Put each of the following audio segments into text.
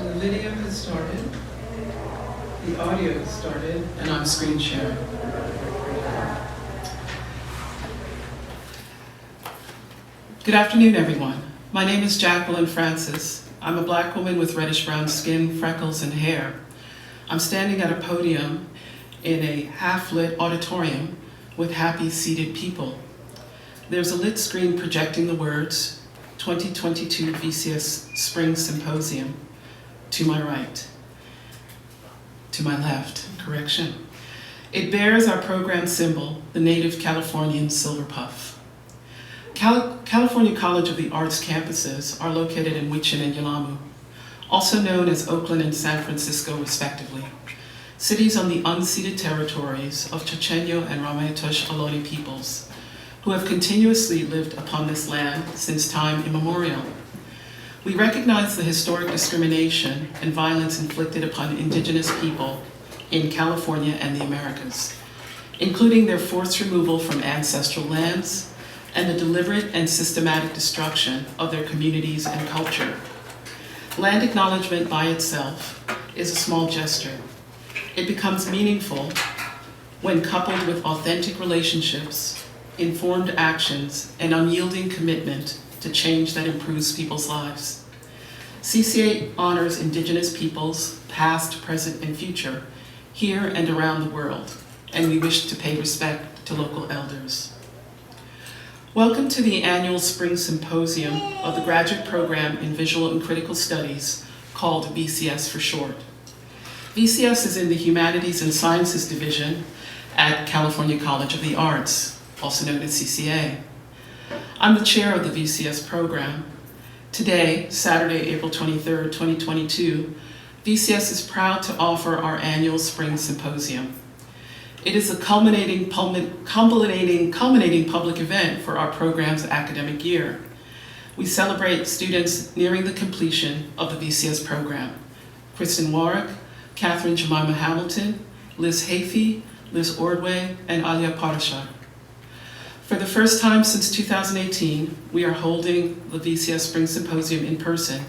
So the video has started, the audio has started, and I'm screen sharing. Good afternoon, everyone. My name is Jacqueline Francis. I'm a Black woman with reddish-brown skin, freckles, and hair. I'm standing at a podium in a half-lit auditorium with happy seated people. There's a lit screen projecting the words, 2022 VCS Spring Symposium, to my right, to my left, correction. It bears our program symbol, the native Californian silver puff. California College of the Arts campuses are located in Huichin and Yelamu, also known as Oakland and San Francisco, respectively, cities on the unceded territories of Chochenyo and Ramaytush Ohlone peoples, who have continuously lived upon this land since time immemorial. We recognize the historic discrimination and violence inflicted upon indigenous people in California and the Americas, including their forced removal from ancestral lands, and the deliberate and systematic destruction of their communities and culture. Land acknowledgement by itself is a small gesture. It becomes meaningful when coupled with authentic relationships, informed actions, and unyielding commitment to change that improves people's lives. CCA honors Indigenous peoples, past, present, and future, here and around the world, and we wish to pay respect to local elders. Welcome to the annual Spring Symposium of the graduate program in Visual and Critical Studies, called VCS for short. VCS is in the Humanities and Sciences Division at California College of the Arts, also known as CCA. I'm the chair of the VCS program. Today, Saturday, April 23rd, 2022, VCS is proud to offer our annual Spring Symposium. It is a culminating public event for our program's academic year. We celebrate students nearing the completion of the VCS program. Kristen Moore, Katherine Jemima Hamilton, Liz Hafey, Liz Ordway, and Alia Patricia. For the first time since 2018, we are holding the VCS Spring Symposium in person,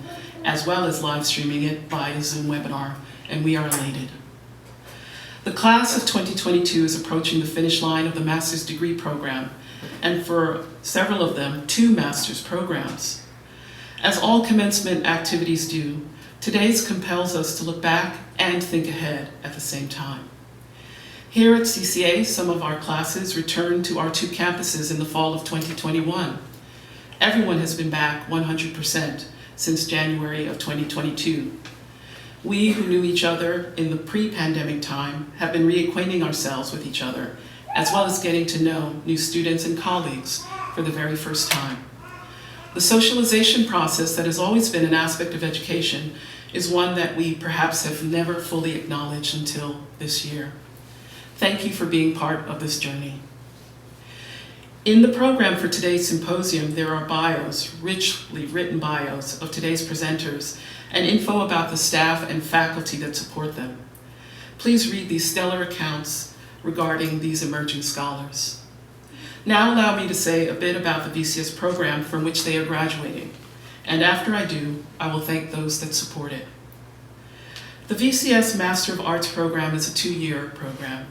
as well as live streaming it by a Zoom webinar, and we are elated. The class of 2022 is approaching the finish line of the master's degree program, and for several of them, 2 master's programs. As all commencement activities do, today's compels us to look back and think ahead at the same time. Here at CCA, some of our classes returned to our 2 campuses in the fall of 2021. Everyone has been back 100% since January of 2022. We who knew each other in the pre-pandemic time have been reacquainting ourselves with each other, as well as getting to know new students and colleagues for the very first time. The socialization process that has always been an aspect of education is one that we perhaps have never fully acknowledged until this year. Thank you for being part of this journey. In the program for today's symposium, there are bios, richly written bios of today's presenters, and info about the staff and faculty that support them. Please read these stellar accounts regarding these emerging scholars. Now allow me to say a bit about the VCS program from which they are graduating, and after I do, I will thank those that support it. The VCS Master of Arts program is a 2-year program.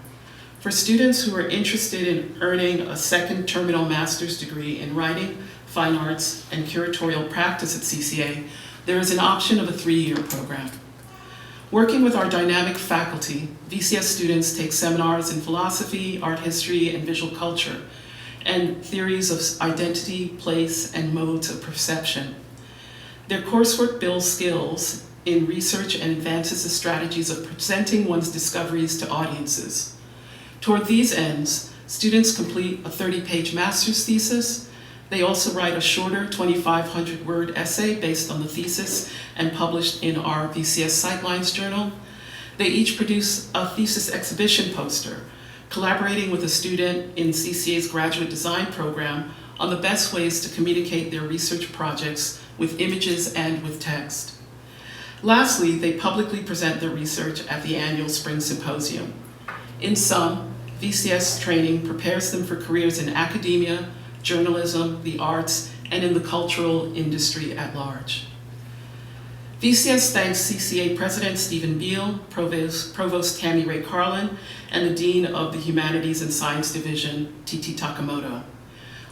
For students who are interested in earning a second terminal master's degree in writing, fine arts, and curatorial practice at CCA, there is an option of a 3-year program. Working with our dynamic faculty, VCS students take seminars in philosophy, art history, and visual culture, and theories of identity, place, and modes of perception. Their coursework builds skills in research and advances the strategies of presenting one's discoveries to audiences. Toward these ends, students complete a 30-page master's thesis. They also write a shorter 2,500-word essay based on the thesis and published in our VCS Sightlines journal. They each produce a thesis exhibition poster, collaborating with a student in CCA's graduate design program on the best ways to communicate their research projects with images and with text. Lastly, they publicly present their research at the annual Spring Symposium. In sum, VCS training prepares them for careers in academia, journalism, the arts, and in the cultural industry at large. VCS thanks CCA President Stephen Beal, Provost Tammy Ray Carlin, and the Dean of the Humanities and Science Division, Titi Takamoto.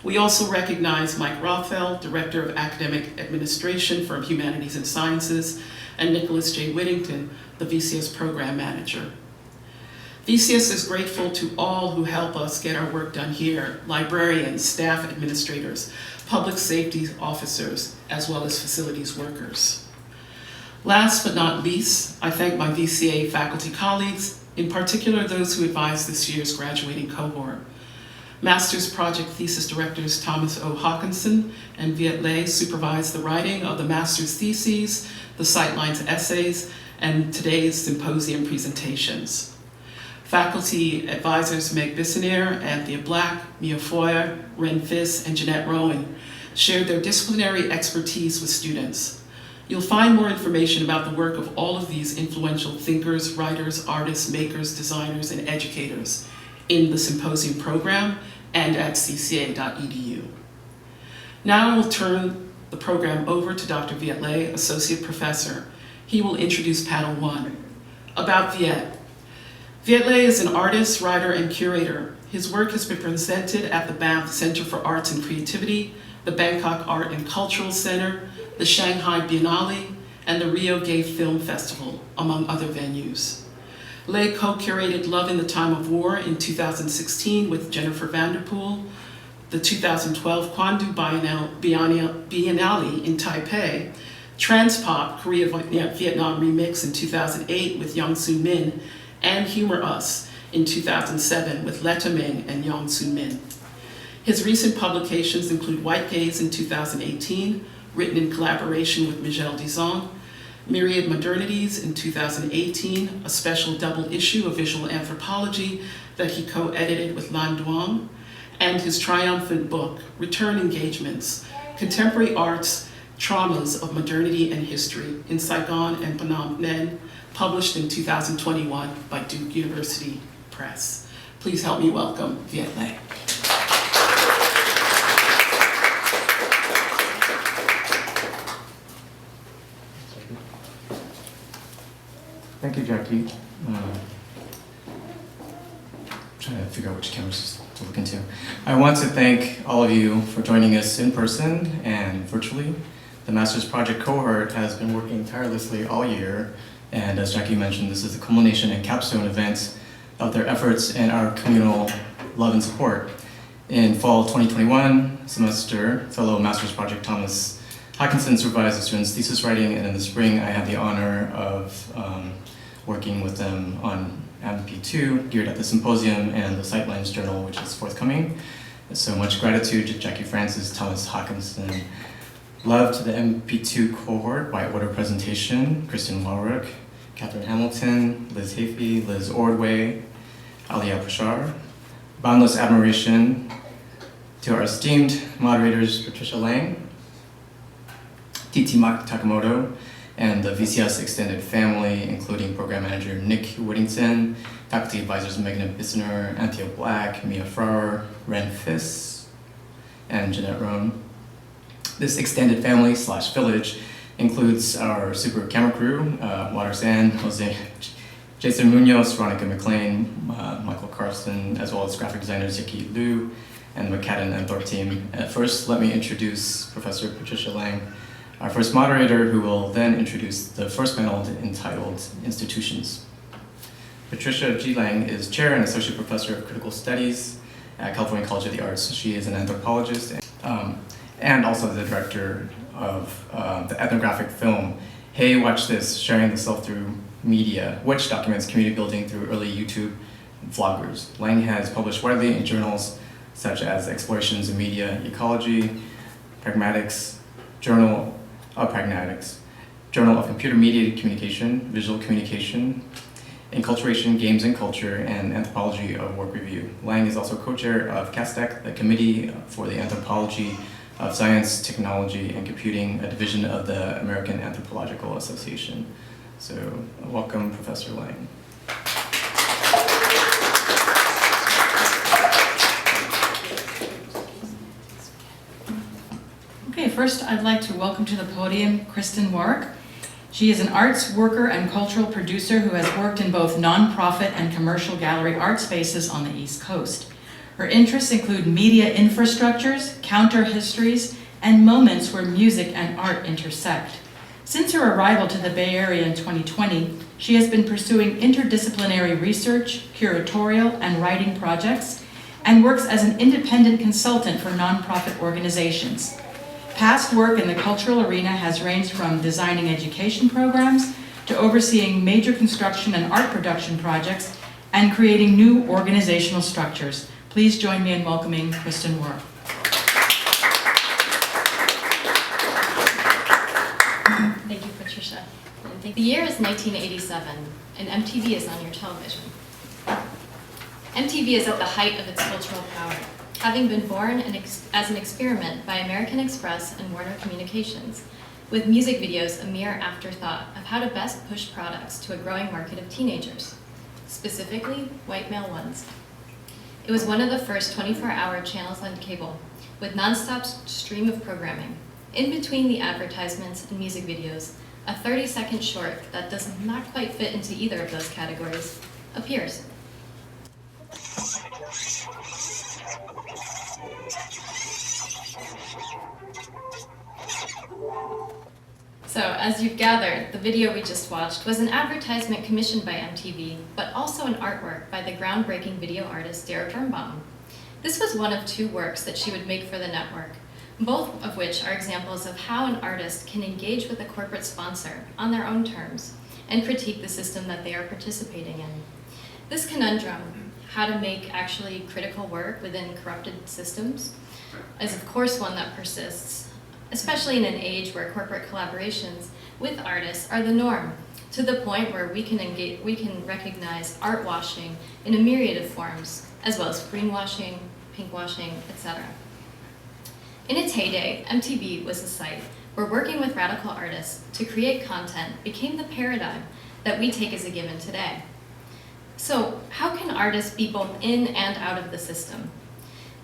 We also recognize Mike Rothfeld, Director of Academic Administration for Humanities and Sciences, and Nicholas J. Whittington, the VCS Program Manager. VCS is grateful to all who help us get our work done here: librarians, staff administrators, public safety officers, as well as facilities workers. Last but not least, I thank my VCA faculty colleagues, in particular those who advised this year's graduating cohort. Master's Project Thesis Directors Thomas O. Hawkinson and Viet Le supervised the writing of the master's theses, the Sightlines essays, and today's symposium presentations. Faculty advisors Meg Bissonnier, Anthea Black, Mia Foyer, Ren Fiss, and Jeanette Rowan shared their disciplinary expertise with students. You'll find more information about the work of all of these influential thinkers, writers, artists, makers, designers, and educators in the symposium program and at cca.edu. Now I will turn the program over to Dr. Viet Le, Associate Professor. He will introduce panel 1. About Viet. Viet Le is an artist, writer, and curator. His work has been presented at the Banff Center for Arts and Creativity, the Bangkok Art and Cultural Center, the Shanghai Biennale, and the Rio Gay Film Festival, among other venues. Le co-curated Love in the Time of War in 2016 with Jennifer Vanderpool, the 2012 Kwandu Biennale in Taipei, Transpop Korea-Vietnam Remix in 2008 with Young Soo Min, and Humor Us in 2007 with Letta Ming and Young Soo Min. His recent publications include White Gaze in 2018, written in collaboration with Michel Dizon, Myriad Modernities in 2018, a special double issue of visual anthropology that he co-edited with Lan Duong, and his triumphant book, Return Engagements, Contemporary Arts, Traumas of Modernity and History in Saigon and Phnom Penh, published in 2021 by Duke University Press. Please help me welcome Viet Le. Thank you, Jackie. Trying to figure out which cameras to look into. I want to thank all of you for joining us in person and virtually. The Master's Project cohort has been working tirelessly all year, and as Jackie mentioned, this is the culmination and capstone event of their efforts and our communal love and support. In fall 2021 semester, fellow Master's Project Thomas Hawkinson supervised the students' thesis writing, and in the spring I had the honor of working with them on MP2, geared at the Symposium and the Sightlines Journal, which is forthcoming. So much gratitude to Jackie Francis, Thomas Hawkinson. Love to the MP2 cohort by order presentation, Kristen Wawruck, Katherine Hamilton, Liz Hafey, Liz Ordway, Alia Prashar. Boundless admiration to our esteemed moderators, Patricia Lange, Titi Takamoto, and the VCS extended family, including program manager Nick Whittington, faculty advisors Megan Bissonnier, Anthea Black, Mia Farrar, Ren Fiss, and Jeanette Roan. This extended family / village includes our super camera crew, Water Sand, Jose, Jason Munoz, Veronica McLean, Michael Carson, as well as graphic designers Yaki Liu, and the McCadden and Thorpe team. First, let me introduce Professor Patricia Lange, our first moderator, who will then introduce the first panel entitled Institutions. Patricia G. Lange is chair and associate professor of critical studies at California College of the Arts. She is an anthropologist and also the director of the ethnographic film, Hey, Watch This, Sharing the Self Through Media, which documents community building through early YouTube vloggers. Lange has published widely in journals such as Explorations in Media Ecology, Pragmatics, Journal of Pragmatics, Journal of Computer-Mediated Communication, Visual Communication, Enculturation, Games and Culture, and Anthropology of Work Review. Lange is also co-chair of CASTEC, the Committee for the Anthropology of Science, Technology, and Computing, a division of the American Anthropological Association. So, welcome, Professor Lange. Okay, first I'd like to welcome to the podium Kristen Moore. She is an arts worker and cultural producer who has worked in both nonprofit and commercial gallery art spaces on the East Coast. Her interests include media infrastructures, counter histories, and moments where music and art intersect. Since her arrival to the Bay Area in 2020, she has been pursuing interdisciplinary research, curatorial, and writing projects, and works as an independent consultant for nonprofit organizations. Past work in the cultural arena has ranged from designing education programs to overseeing major construction and art production projects and creating new organizational structures. Please join me in welcoming Kristen Moore. Thank you, Patricia. The year is 1987, and MTV is on your television. MTV is at the height of its cultural power, having been born as an experiment by American Express and Warner Communications, with music videos a mere afterthought of how to best push products to a growing market of teenagers, specifically white male ones. It was one of the first 24-hour channels on cable, with nonstop stream of programming. In between the advertisements and music videos, a 30-second short that does not quite fit into either of those categories appears. So, as you've gathered, the video we just watched was an advertisement commissioned by MTV, but also an artwork by the groundbreaking video artist Dara Birnbaum. This was one of two works that she would make for the network, both of which are examples of how an artist can engage with a corporate sponsor on their own terms and critique the system that they are participating in. This conundrum, how to make actually critical work within corrupted systems, is of course one that persists, especially in an age where corporate collaborations with artists are the norm, to the point where we can recognize art washing in a myriad of forms, as well as greenwashing, pinkwashing, etc. In its heyday, MTV was a site where working with radical artists to create content became the paradigm that we take as a given today. So, how can artists be both in and out of the system?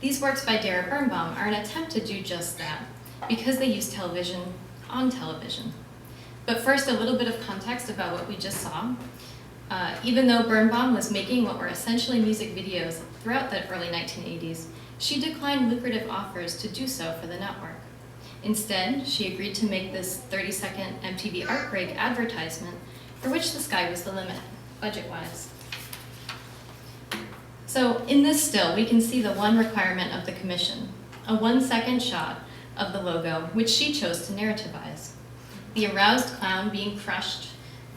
These works by Dara Birnbaum are an attempt to do just that, because they use television on television. But first, a little bit of context about what we just saw. Even though Birnbaum was making what were essentially music videos throughout the early 1980s, she declined lucrative offers to do so for the network. Instead, she agreed to make this 30-second Mtv Outbreak advertisement, for which the sky was the limit, budget-wise. So in this still, we can see the one requirement of the commission, a 1-second shot of the logo, which she chose to narrativize. The aroused clown being crushed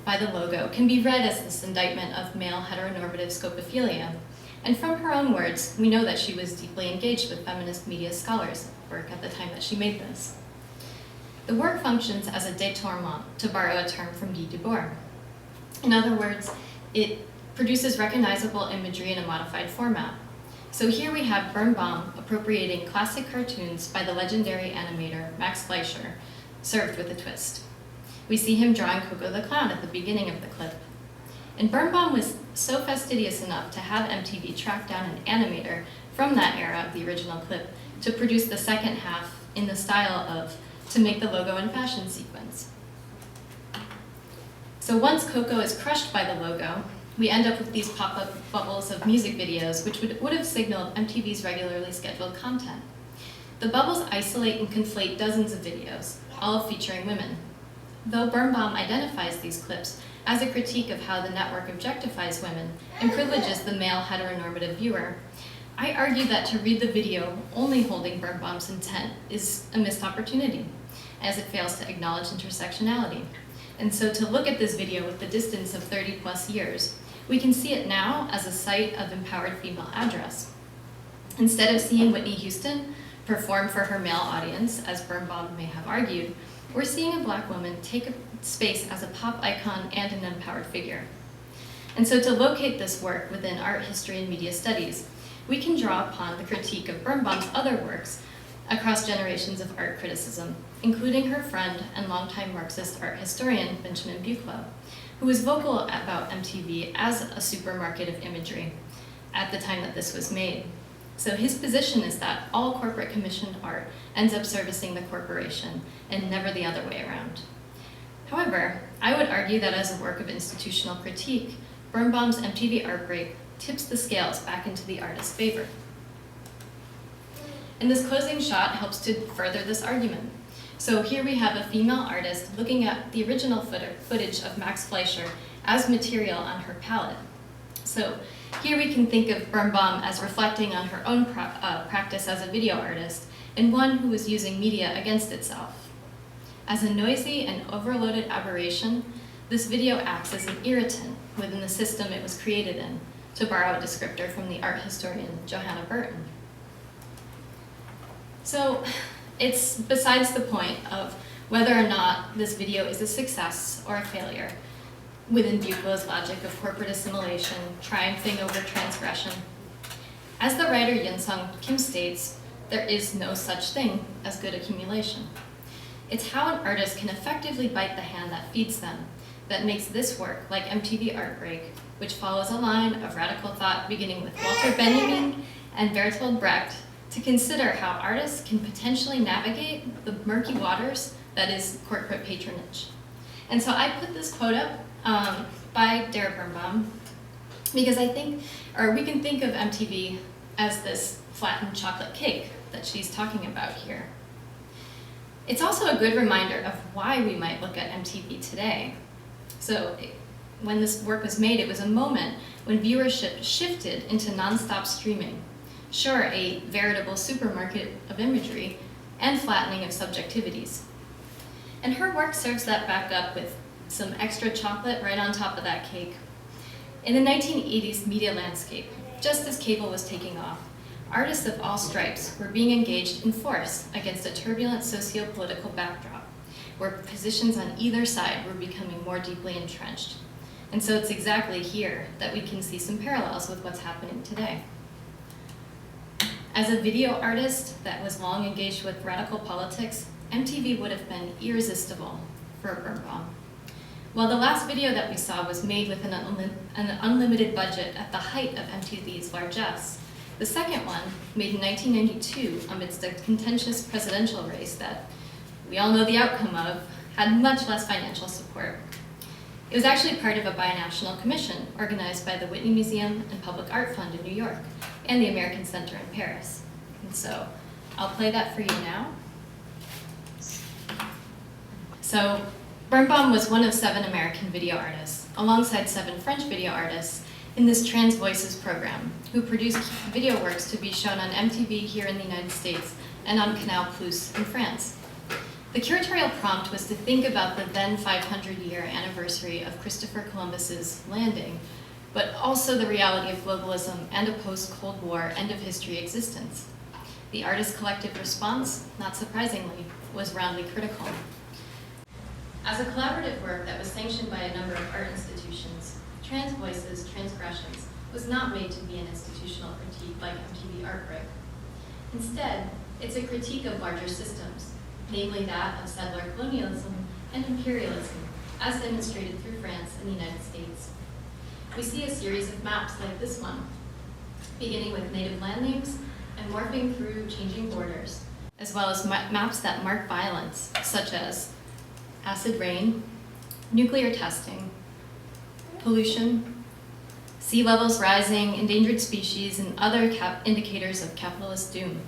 by the logo can be read as this indictment of male heteronormative scopophilia. And from her own words, we know that she was deeply engaged with feminist media scholars work at the time that she made this. The work functions as a détournement, to borrow a term from Guy Debord. In other words, it produces recognizable imagery in a modified format. So here we have Birnbaum appropriating classic cartoons by the legendary animator Max Fleischer, served with a twist. We see him drawing Coco the Clown at the beginning of the clip. And Birnbaum was so fastidious enough to have MTV track down an animator from that era of the original clip to produce the second half in the style of to make the logo and fashion sequence. So once Coco is crushed by the logo, we end up with these pop-up bubbles of music videos, which would have signaled MTV's regularly scheduled content. The bubbles isolate and conflate dozens of videos, all featuring women. Though Birnbaum identifies these clips as a critique of how the network objectifies women and privileges the male heteronormative viewer, I argue that to read the video only holding Birnbaum's intent is a missed opportunity, as it fails to acknowledge intersectionality. And so to look at this video with the distance of 30 plus years, we can see it now as a site of empowered female address. Instead of seeing Whitney Houston perform for her male audience, as Birnbaum may have argued, we're seeing a Black woman take a space as a pop icon and an empowered figure. And so to locate this work within art history and media studies, we can draw upon the critique of Birnbaum's other works across generations of art criticism, including her friend and longtime Marxist art historian, Benjamin Buchloh, who was vocal about MTV as a supermarket of imagery at the time that this was made. So his position is that all corporate commissioned art ends up servicing the corporation and never the other way around. However, I would argue that as a work of institutional critique, Birnbaum's MTV Outbreak tips the scales back into the artist's favor. And this closing shot helps to further this argument. So here we have a female artist looking at the original footage of Max Fleischer as material on her palette. So here we can think of Birnbaum as reflecting on her own practice as a video artist and one who was using media against itself. As a noisy and overloaded aberration, this video acts as an irritant within the system it was created in, to borrow a descriptor from the art historian Johanna Burton. So it's besides the point of whether or not this video is a success or a failure within Buchlo's logic of corporate assimilation, triumphing over transgression. As the writer Yun-Sung Kim states, there is no such thing as good accumulation. It's how an artist can effectively bite the hand that feeds them that makes this work, like MTV Outbreak, which follows a line of radical thought beginning with Walter Benjamin and Bertolt Brecht, to consider how artists can potentially navigate the murky waters that is corporate patronage. And so I put this quote up by Dara Birnbaum because I think, or we can think of MTV as this flattened chocolate cake that she's talking about here. It's also a good reminder of why we might look at MTV today. So when this work was made, it was a moment when viewership shifted into nonstop streaming. Sure, a veritable supermarket of imagery and flattening of subjectivities. And her work serves that back up with some extra chocolate right on top of that cake. In the 1980s media landscape, just as cable was taking off, artists of all stripes were being engaged in force against a turbulent socio-political backdrop, where positions on either side were becoming more deeply entrenched. And so it's exactly here that we can see some parallels with what's happening today. As a video artist that was long engaged with radical politics, MTV would have been irresistible for Birnbaum. While the last video that we saw was made with an unlimited budget at the height of MTV's largesse, the second one, made in 1992 amidst a contentious presidential race that we all know the outcome of, had much less financial support. It was actually part of a binational commission organized by the Whitney Museum and Public Art Fund in New York and the American Center in Paris. And so I'll play that for you now. So Birnbaum was one of 7 American video artists, alongside 7 French video artists, in this Trans Voices program, who produced video works to be shown on MTV here in the United States and on Canal Plus in France. The curatorial prompt was to think about the then 500-year anniversary of Christopher Columbus's landing, but also the reality of globalism and a post-Cold War end-of-history existence. The artist's collective response, not surprisingly, was roundly critical. As a collaborative work that was sanctioned by a number of art institutions, Trans Voices, Transgressions was not made to be an institutional critique like MTV Outbreak. Instead, it's a critique of larger systems, namely that of settler colonialism and imperialism, as demonstrated through France and the United States. We see a series of maps like this one, beginning with native land names and morphing through changing borders, as well as maps that mark violence, such as acid rain, nuclear testing, pollution, sea levels rising, endangered species, and other indicators of capitalist doom.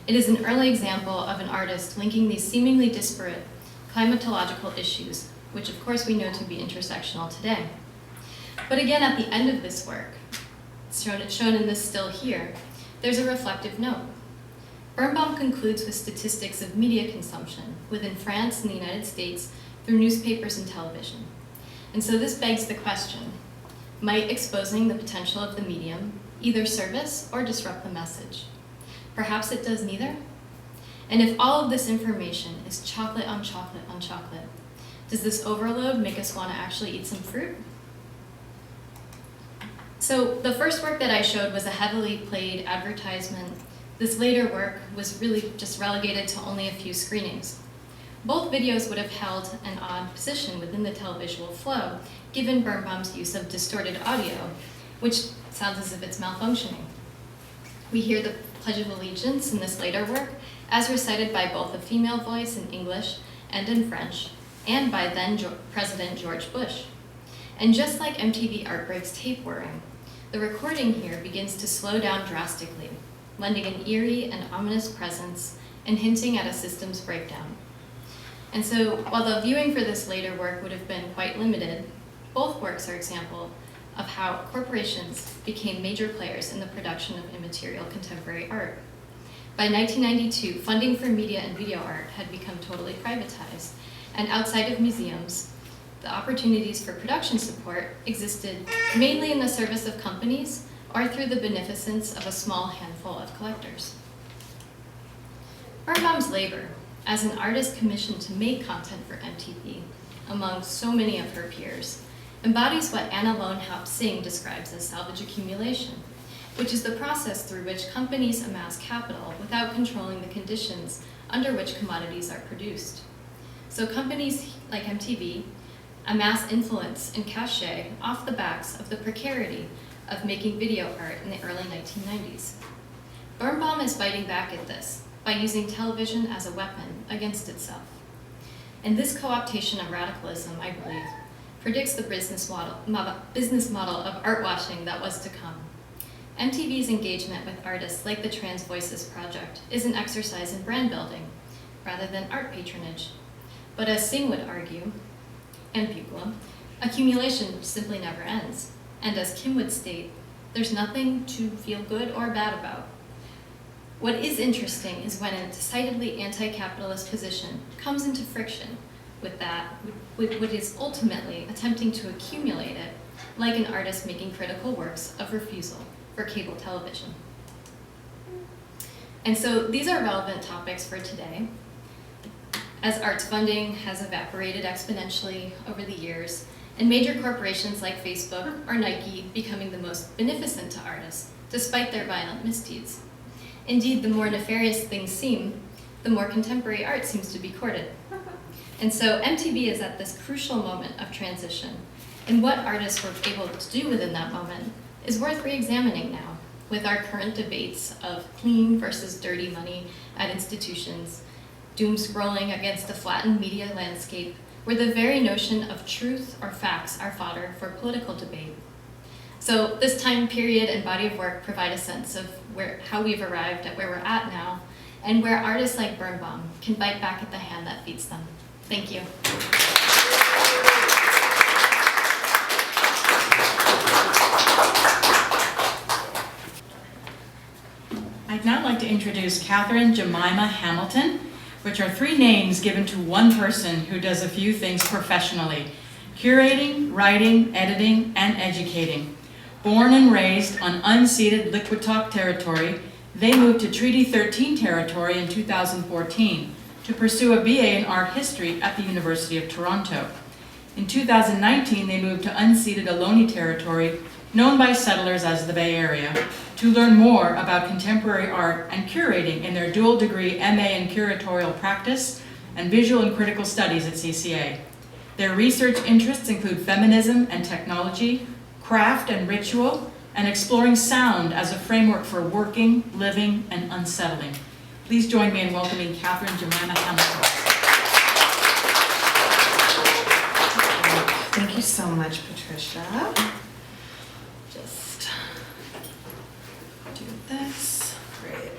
It is an early example of an artist linking these seemingly disparate climatological issues, which of course we know to be intersectional today. But again, at the end of this work, shown in this still here, there's a reflective note. Birnbaum concludes with statistics of media consumption within France and the United States through newspapers and television. And so this begs the question, might exposing the potential of the medium either service or disrupt the message? Perhaps it does neither? And if all of this information is chocolate on chocolate on chocolate, does this overload make us want to actually eat some fruit? So the first work that I showed was a heavily played advertisement. This later work was really just relegated to only a few screenings. Both videos would have held an odd position within the televisual flow, given Birnbaum's use of distorted audio, which sounds as if it's malfunctioning. We hear the Pledge of Allegiance in this later work, as recited by both a female voice in English and in French, and by then President George Bush. And just like MTV Outbreak's tape whirring, the recording here begins to slow down drastically, lending an eerie and ominous presence and hinting at a systems breakdown. And so, while the viewing for this later work would have been quite limited, both works are example of how corporations became major players in the production of immaterial contemporary art. By 1992, funding for media and video art had become totally privatized, and outside of museums, the opportunities for production support existed mainly in the service of companies or through the beneficence of a small handful of collectors. Birnbaum's labor as an artist commissioned to make content for MTV, among so many of her peers, embodies what Anna Lowenhaupt Singh describes as salvage accumulation, which is the process through which companies amass capital without controlling the conditions under which commodities are produced. So companies like MTV amass influence and cachet off the backs of the precarity of making video art in the early 1990s. Birnbaum is fighting back at this by using television as a weapon against itself. And this co-optation of radicalism, I believe, predicts the business model of art washing that was to come. MTV's engagement with artists like the Trans Voices Project is an exercise in brand building rather than art patronage. But as Singh would argue, and Gwa'yam, accumulation simply never ends. And as Kim would state, there's nothing to feel good or bad about. What is interesting is when a decidedly anti-capitalist position comes into friction with what is ultimately attempting to accumulate it, like an artist making critical works of refusal for cable television. And so these are relevant topics for today. As arts funding has evaporated exponentially over the years, and major corporations like Facebook or Nike becoming the most beneficent to artists, despite their violent misdeeds. Indeed, the more nefarious things seem, the more contemporary art seems to be courted. And so MTV is at this crucial moment of transition, and what artists were able to do within that moment is worth re-examining now, with our current debates of clean versus dirty money at institutions, doom scrolling against a flattened media landscape, where the very notion of truth or facts are fodder for political debate. So this time period and body of work provide a sense of how we've arrived at where we're at now, and where artists like Birnbaum can bite back at the hand that feeds them. Thank you. I'd now like to introduce Katherine, Jemima, Hamilton, which are three names given to one person who does a few things professionally: curating, writing, editing, and educating. Born and raised on unceded Liquitok territory, they moved to Treaty 13 territory in 2014 to pursue a BA in art history at the University of Toronto. In 2019, they moved to unceded Ohlone territory, known by settlers as the Bay Area, to learn more about contemporary art and curating in their dual degree MA in curatorial practice and visual and critical studies at CCA. Their research interests include feminism and technology, craft and ritual, and exploring sound as a framework for working, living, and unsettling. Please join me in welcoming Katherine, Jemima, Hamilton. Thank you so much, Patricia. Just do this. Great.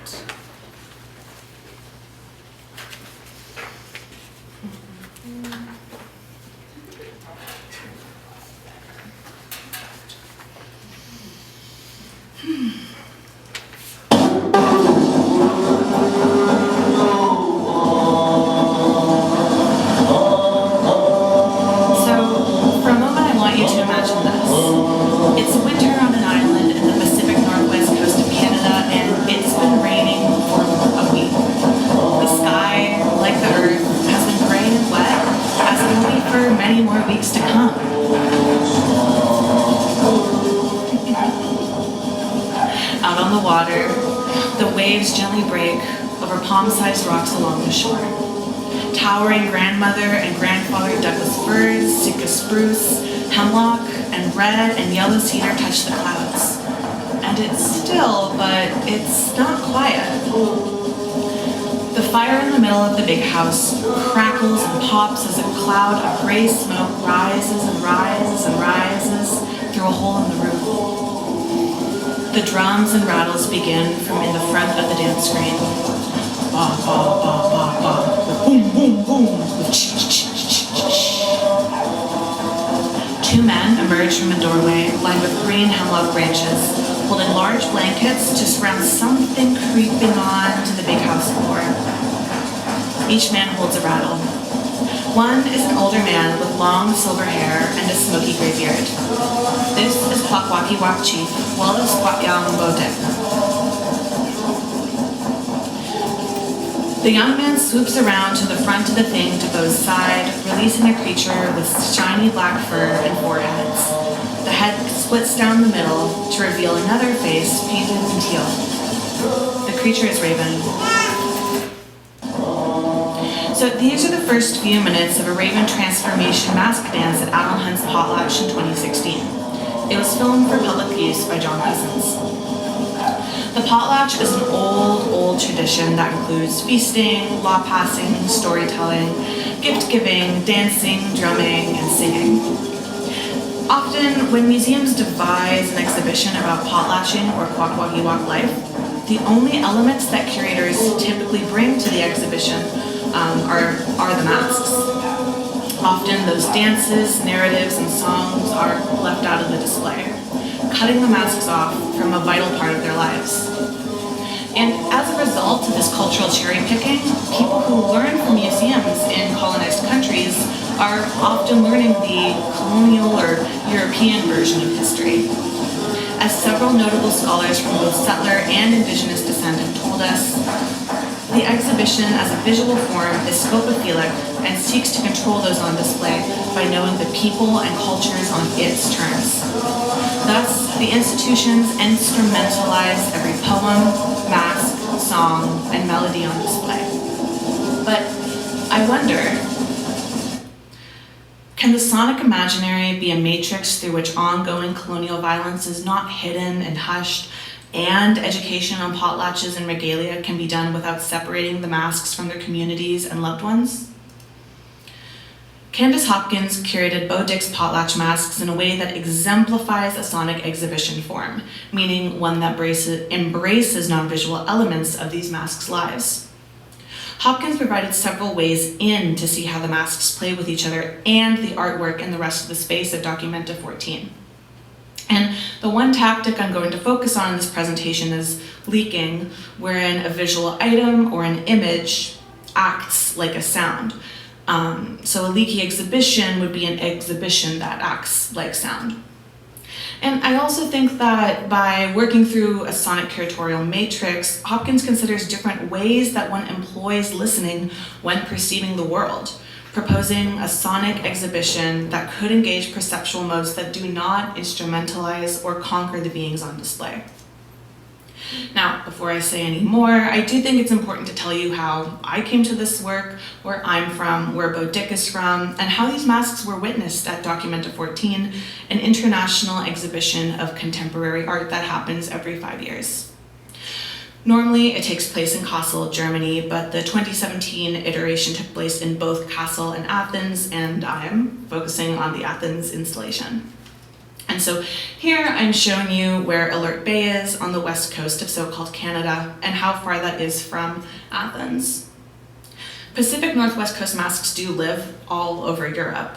Palm-sized rocks along the shore. Towering grandmother and grandfather Douglas firs, Sitka spruce, hemlock, and red and yellow cedar touch the clouds. And it's still, but it's not quiet. The fire in the middle of the big house crackles and pops as a cloud of gray smoke rises and rises and rises through a hole in the roof. The drums and rattles begin from in the front of the dance screen. Ba, ba, ba, ba, ba, with boom, boom, boom, with ch-ch-ch-ch-ch. Two men emerge from a doorway lined with green hemlock branches, holding large blankets to surround something creeping on to the big house floor. Each man holds a rattle. One is an older man with long silver hair and a smoky gray beard. This is Wawruck chief, Wallace Gwa'yam. The young man swoops around to the front of the thing to Beau's side, releasing a creature with shiny black fur and four heads. The head splits down the middle to reveal another face painted in teal. The creature is Raven. So these are the first few minutes of a Raven transformation mask dance at Alan Hunt's Potlatch in 2016. It was filmed for public use by John Cousins. The potlatch is an old tradition that includes feasting, law passing, storytelling, gift giving, dancing, drumming, and singing. Often, when museums devise an exhibition about potlatching or Kwak-Wawruck life, the only elements that curators typically bring to the exhibition are the masks. Often those dances, narratives, and songs are left out of the display, cutting the masks off from a vital part of their lives. And as a result of this cultural cherry picking, people who learn from museums in colonized countries are often learning the colonial or European version of history. As several notable scholars from both settler and indigenous descent have told us, the exhibition as a visual form is scopophilic and seeks to control those on display by knowing the people and cultures on its terms. Thus, the institutions instrumentalize every poem, mask, song, and melody on display. But I wonder, can the sonic imaginary be a matrix through which ongoing colonial violence is not hidden and hushed, and education on potlatches and regalia can be done without separating the masks from their communities and loved ones? Candice Hopkins curated Beau Dick's potlatch masks in a way that exemplifies a sonic exhibition form, meaning one that embraces non-visual elements of these masks' lives. Hopkins provided several ways in to see how the masks play with each other and the artwork and the rest of the space at Documenta 14. And the one tactic I'm going to focus on in this presentation is leaking, wherein a visual item or an image acts like a sound. So a leaky exhibition would be an exhibition that acts like sound. And I also think that by working through a sonic curatorial matrix, Hopkins considers different ways that one employs listening when perceiving the world, proposing a sonic exhibition that could engage perceptual modes that do not instrumentalize or conquer the beings on display. Now, before I say any more, I do think it's important to tell you how I came to this work, where I'm from, where Beau Dick is from, and how these masks were witnessed at Documenta 14, an international exhibition of contemporary art that happens every 5 years. Normally, it takes place in Kassel, Germany, but the 2017 iteration took place in both Kassel and Athens, and I'm focusing on the Athens installation. And so here I'm showing you where Alert Bay is on the west coast of so-called Canada and how far that is from Athens. Pacific Northwest Coast masks do live all over Europe,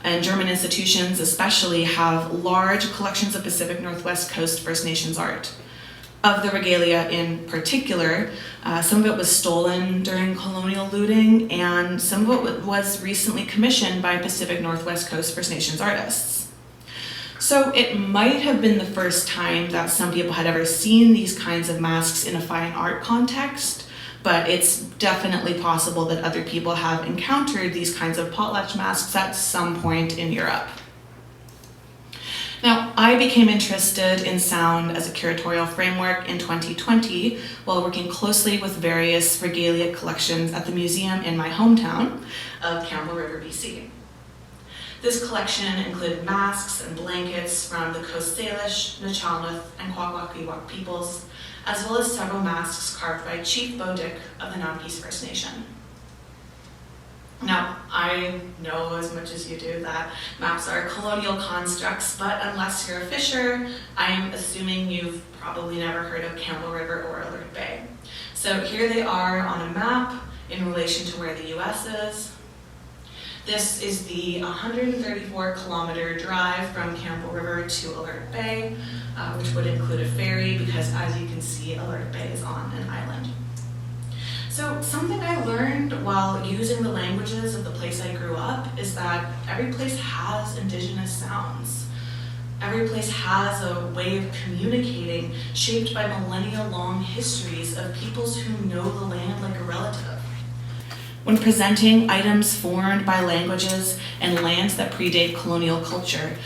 and German institutions especially have large collections of Pacific Northwest Coast First Nations art. Of the regalia in particular, some of it was stolen during colonial looting, and some of it was recently commissioned by Pacific Northwest Coast First Nations artists. So it might have been the first time that some people had ever seen these kinds of masks in a fine art context, but it's definitely possible that other people have encountered these kinds of potlatch masks at some point in Europe. Now, I became interested in sound as a curatorial framework in 2020 while working closely with various regalia collections at the museum in my hometown of Campbell River, BC. This collection included masks and blankets from the Coast Salish, Nachalnuth, and Kwak-Wak-Wee-Wak peoples, as well as several masks carved by Chief Beau of the Namkis First Nation. Now, I know as much as you do that maps are colonial constructs, but unless you're a fisher, I'm assuming you've probably never heard of Campbell River or Alert Bay. So here they are on a map in relation to where the US is. This is the 134-kilometer drive from Campbell River to Alert Bay, which would include a ferry because, as you can see, Alert Bay is on an island. So something I learned while using the languages of the place I grew up is that every place has indigenous sounds. Every place has a way of communicating shaped by millennia-long histories of peoples who know the land like a relative. When presenting items formed by languages and lands that predate colonial culture,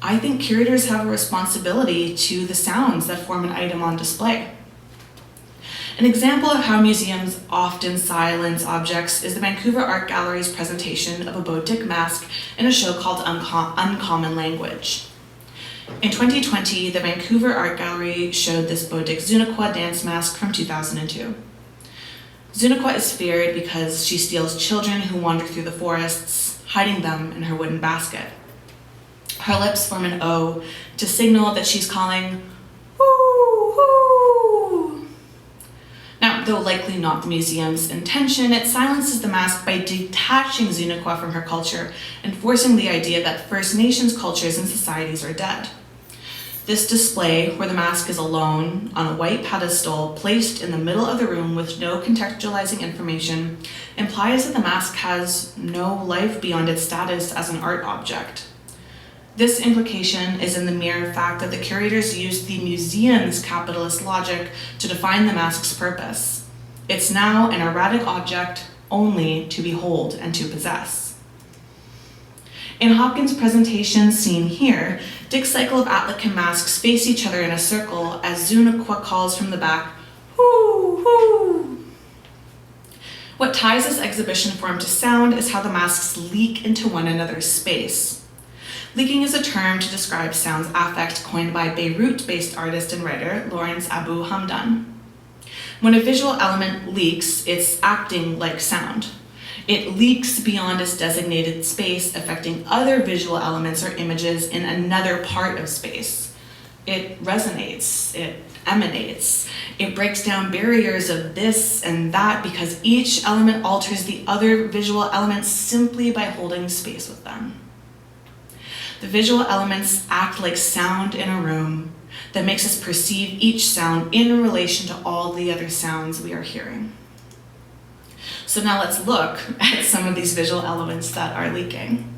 I think curators have a responsibility to the sounds that form an item on display. An example of how museums often silence objects is the Vancouver Art Gallery's presentation of a Beau mask in a show called Uncommon Language. In 2020, the Vancouver Art Gallery showed this Beau Zunaqua dance mask from 2002. Zunaqua is feared because she steals children who wander through the forests, hiding them in her wooden basket. Her lips form an O to signal that she's calling, whoo, whoo. Now, though likely not the museum's intention, it silences the mask by detaching Zunaqua from her culture and forcing the idea that First Nations cultures and societies are dead. This display, where the mask is alone on a white pedestal placed in the middle of the room with no contextualizing information, implies that the mask has no life beyond its status as an art object. This implication is in the mere fact that the curators used the museum's capitalist logic to define the mask's purpose. It's now an erratic object only to behold and to possess. In Hopkins' presentation seen here, Dick's cycle of Atlacan masks face each other in a circle as Zunaqua calls from the back, whoo, whoo. What ties this exhibition form to sound is how the masks leak into one another's space. Leaking is a term to describe sound's affect coined by Beirut-based artist and writer Lawrence Abu Hamdan. When a visual element leaks, it's acting like sound. It leaks beyond its designated space, affecting other visual elements or images in another part of space. It resonates, it emanates, it breaks down barriers of this and that because each element alters the other visual elements simply by holding space with them. The visual elements act like sound in a room that makes us perceive each sound in relation to all the other sounds we are hearing. So now let's look at some of these visual elements that are leaking.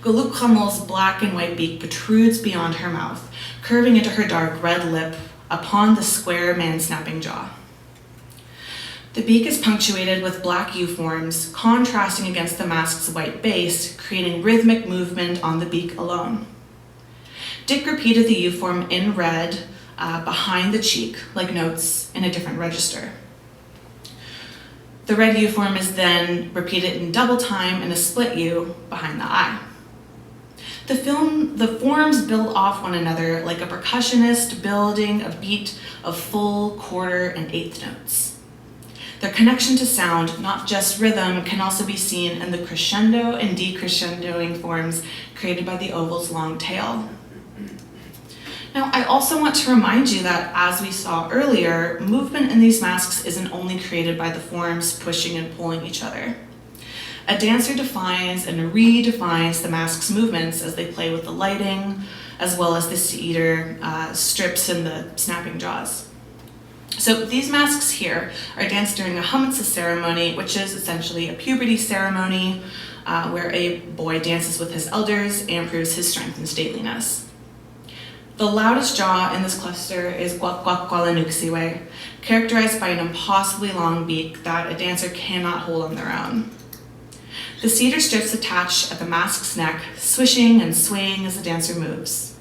Gwa'yam's black and white beak protrudes beyond her mouth, curving into her dark red lip upon the square man-snapping jaw. The beak is punctuated with black U-forms, contrasting against the mask's white base, creating rhythmic movement on the beak alone. Dick repeated the U-form in red behind the cheek, like notes in a different register. The red U-form is then repeated in double time in a split U behind the eye. The forms build off one another like a percussionist building a beat of full, quarter, and eighth notes. Their connection to sound, not just rhythm, can also be seen in the crescendo and decrescendoing forms created by the oval's long tail. Now, I also want to remind you that, as we saw earlier, movement in these masks isn't only created by the forms pushing and pulling each other. A dancer defines and redefines the mask's movements as they play with the lighting, as well as the seat-eater strips and the snapping jaws. So these masks here are danced during a Hametza ceremony, which is essentially a puberty ceremony where a boy dances with his elders and proves his strength and stateliness. The loudest jaw in this cluster is Gwa'yam, characterized by an impossibly long beak that a dancer cannot hold on their own. The cedar strips attach at the mask's neck, swishing and swaying as the dancer moves.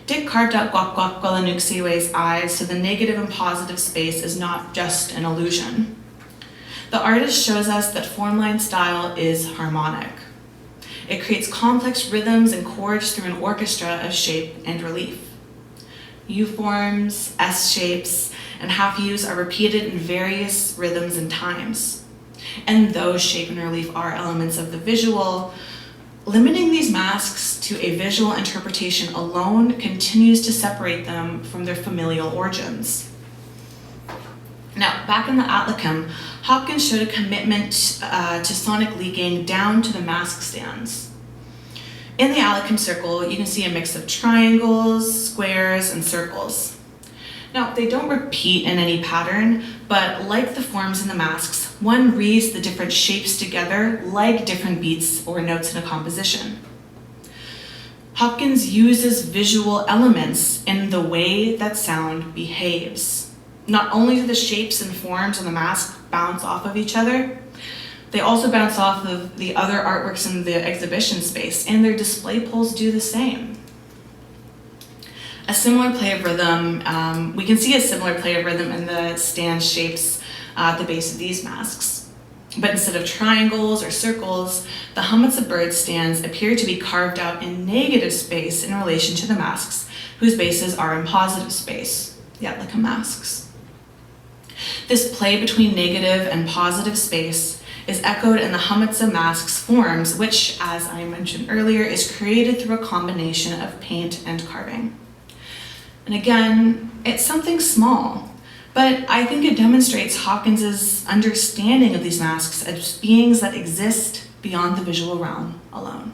Dick carved out Gwa'yam's eyes so the negative and positive space is not just an illusion. The artist shows us that formline style is harmonic. It creates complex rhythms and chords through an orchestra of shape and relief. U-forms, S-shapes, and half-U's are repeated in various rhythms and times. And those shape and relief are elements of the visual. Limiting these masks to a visual interpretation alone continues to separate them from their familial origins. Now, back in the Atlicum, Hopkins showed a commitment to sonic leaking down to the mask stands. In the Atlicum circle, you can see a mix of triangles, squares, and circles. Now, they don't repeat in any pattern, but like the forms in the masks, one reads the different shapes together like different beats or notes in a composition. Hopkins uses visual elements in the way that sound behaves. Not only do the shapes and forms on the mask bounce off of each other, they also bounce off of the other artworks in the exhibition space, and their display poles do the same. A similar play of rhythm, we can see a similar play of rhythm in the stand shapes at the base of these masks. But instead of triangles or circles, the hummocks of bird stands appear to be carved out in negative space in relation to the masks, whose bases are in positive space, the Atlicum masks. This play between negative and positive space is echoed in the hummocks of masks forms, which, as I mentioned earlier, is created through a combination of paint and carving. And again, it's something small, but I think it demonstrates Hopkins's understanding of these masks as beings that exist beyond the visual realm alone.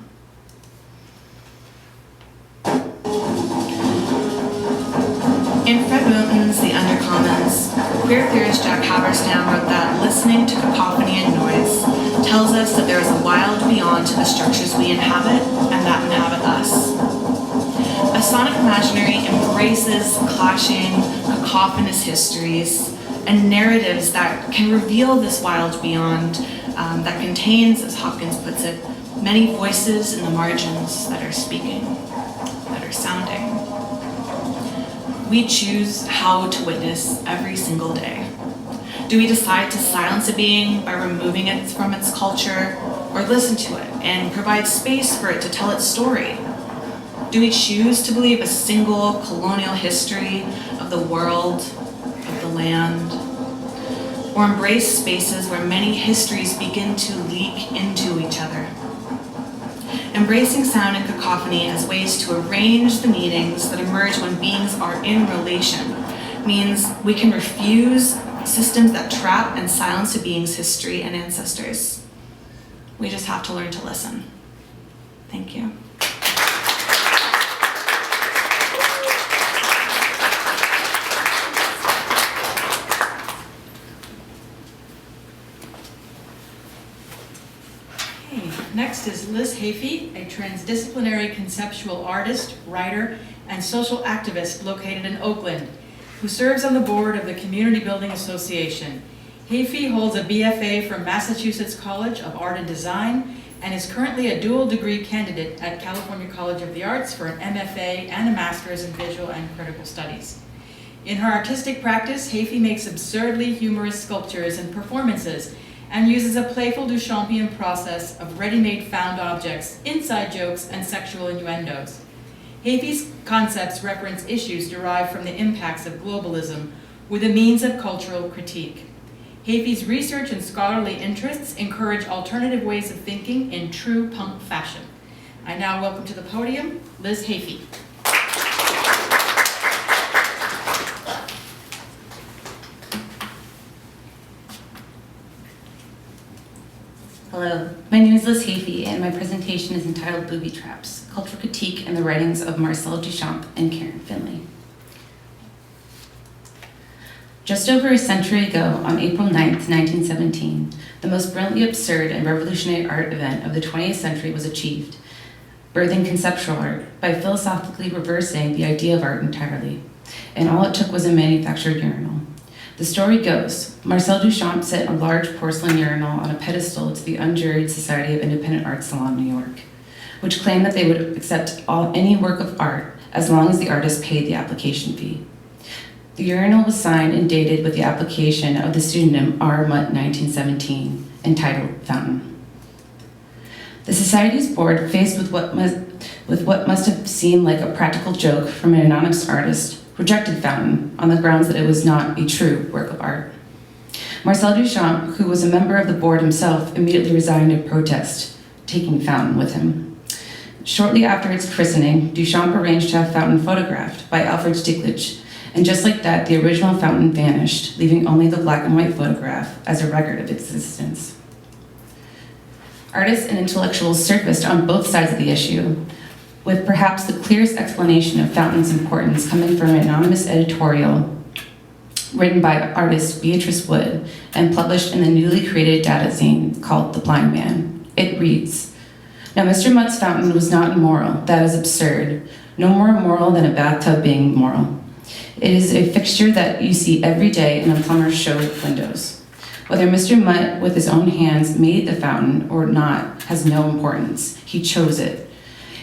In Fred Moten's The Undercommons, queer theorist Jack Haberstam wrote that listening to cacophony and noise tells us that there is a wild beyond to the structures we inhabit and that inhabit us. A sonic imaginary embraces clashing, cacophonous histories and narratives that can reveal this wild beyond that contains, as Hopkins puts it, many voices in the margins that are speaking, that are sounding. We choose how to witness every single day. Do we decide to silence a being by removing it from its culture, or listen to it and provide space for it to tell its story? Do we choose to believe a single colonial history of the world, of the land, or embrace spaces where many histories begin to leak into each other? Embracing sound and cacophony as ways to arrange the meanings that emerge when beings are in relation means we can refuse systems that trap and silence a being's history and ancestors. We just have to learn to listen. Thank you. Next is Liz Hafey, a transdisciplinary conceptual artist, writer, and social activist located in Oakland, who serves on the board of the Community Building Association. Hafey holds a BFA from Massachusetts College of Art and Design and is currently a dual degree candidate at California College of the Arts for an MFA and a Master's in Visual and Critical Studies. In her artistic practice, Hafey makes absurdly humorous sculptures and performances and uses a playful Duchampian process of ready-made found objects, inside jokes, and sexual innuendos. Hafey's concepts reference issues derived from the impacts of globalism with a means of cultural critique. Hafey's research and scholarly interests encourage alternative ways of thinking in true punk fashion. I now welcome to the podium Liz Hafey. Hello, my name is Liz Hafey, and my presentation is entitled Booby Traps, Cultural Critique and the Writings of Marcel Duchamp and Karen Finley. Just over a century ago, on April 9th, 1917, the most brilliantly absurd and revolutionary art event of the 20th century was achieved, birthing conceptual art by philosophically reversing the idea of art entirely, and all it took was a manufactured urinal. The story goes, Marcel Duchamp set a large porcelain urinal on a pedestal to the Unjuried Society of Independent Art Salon, New York, which claimed that they would accept any work of art as long as the artist paid the application fee. The urinal was signed and dated with the application of the pseudonym R. Mutt 1917, entitled Fountain. The Society's board, faced with what must have seemed like a practical joke from an anonymous artist, rejected Fountain on the grounds that it was not a true work of art. Marcel Duchamp, who was a member of the board himself, immediately resigned in protest, taking Fountain with him. Shortly after its christening, Duchamp arranged to have Fountain photographed by Alfred Stieglitz, and just like that, the original Fountain vanished, leaving only the black and white photograph as a record of its existence. Artists and intellectuals surfaced on both sides of the issue, with perhaps the clearest explanation of Fountain's importance coming from an anonymous editorial written by artist Beatrice Wood and published in the newly created data zine called The Blind Man. It reads, "Now Mr. Mutt's fountain was not immoral. That is absurd. No more immoral than a bathtub being moral. It is a fixture that you see every day in a plumber's show windows. Whether Mr. Mutt with his own hands made the fountain or not has no importance. He chose it.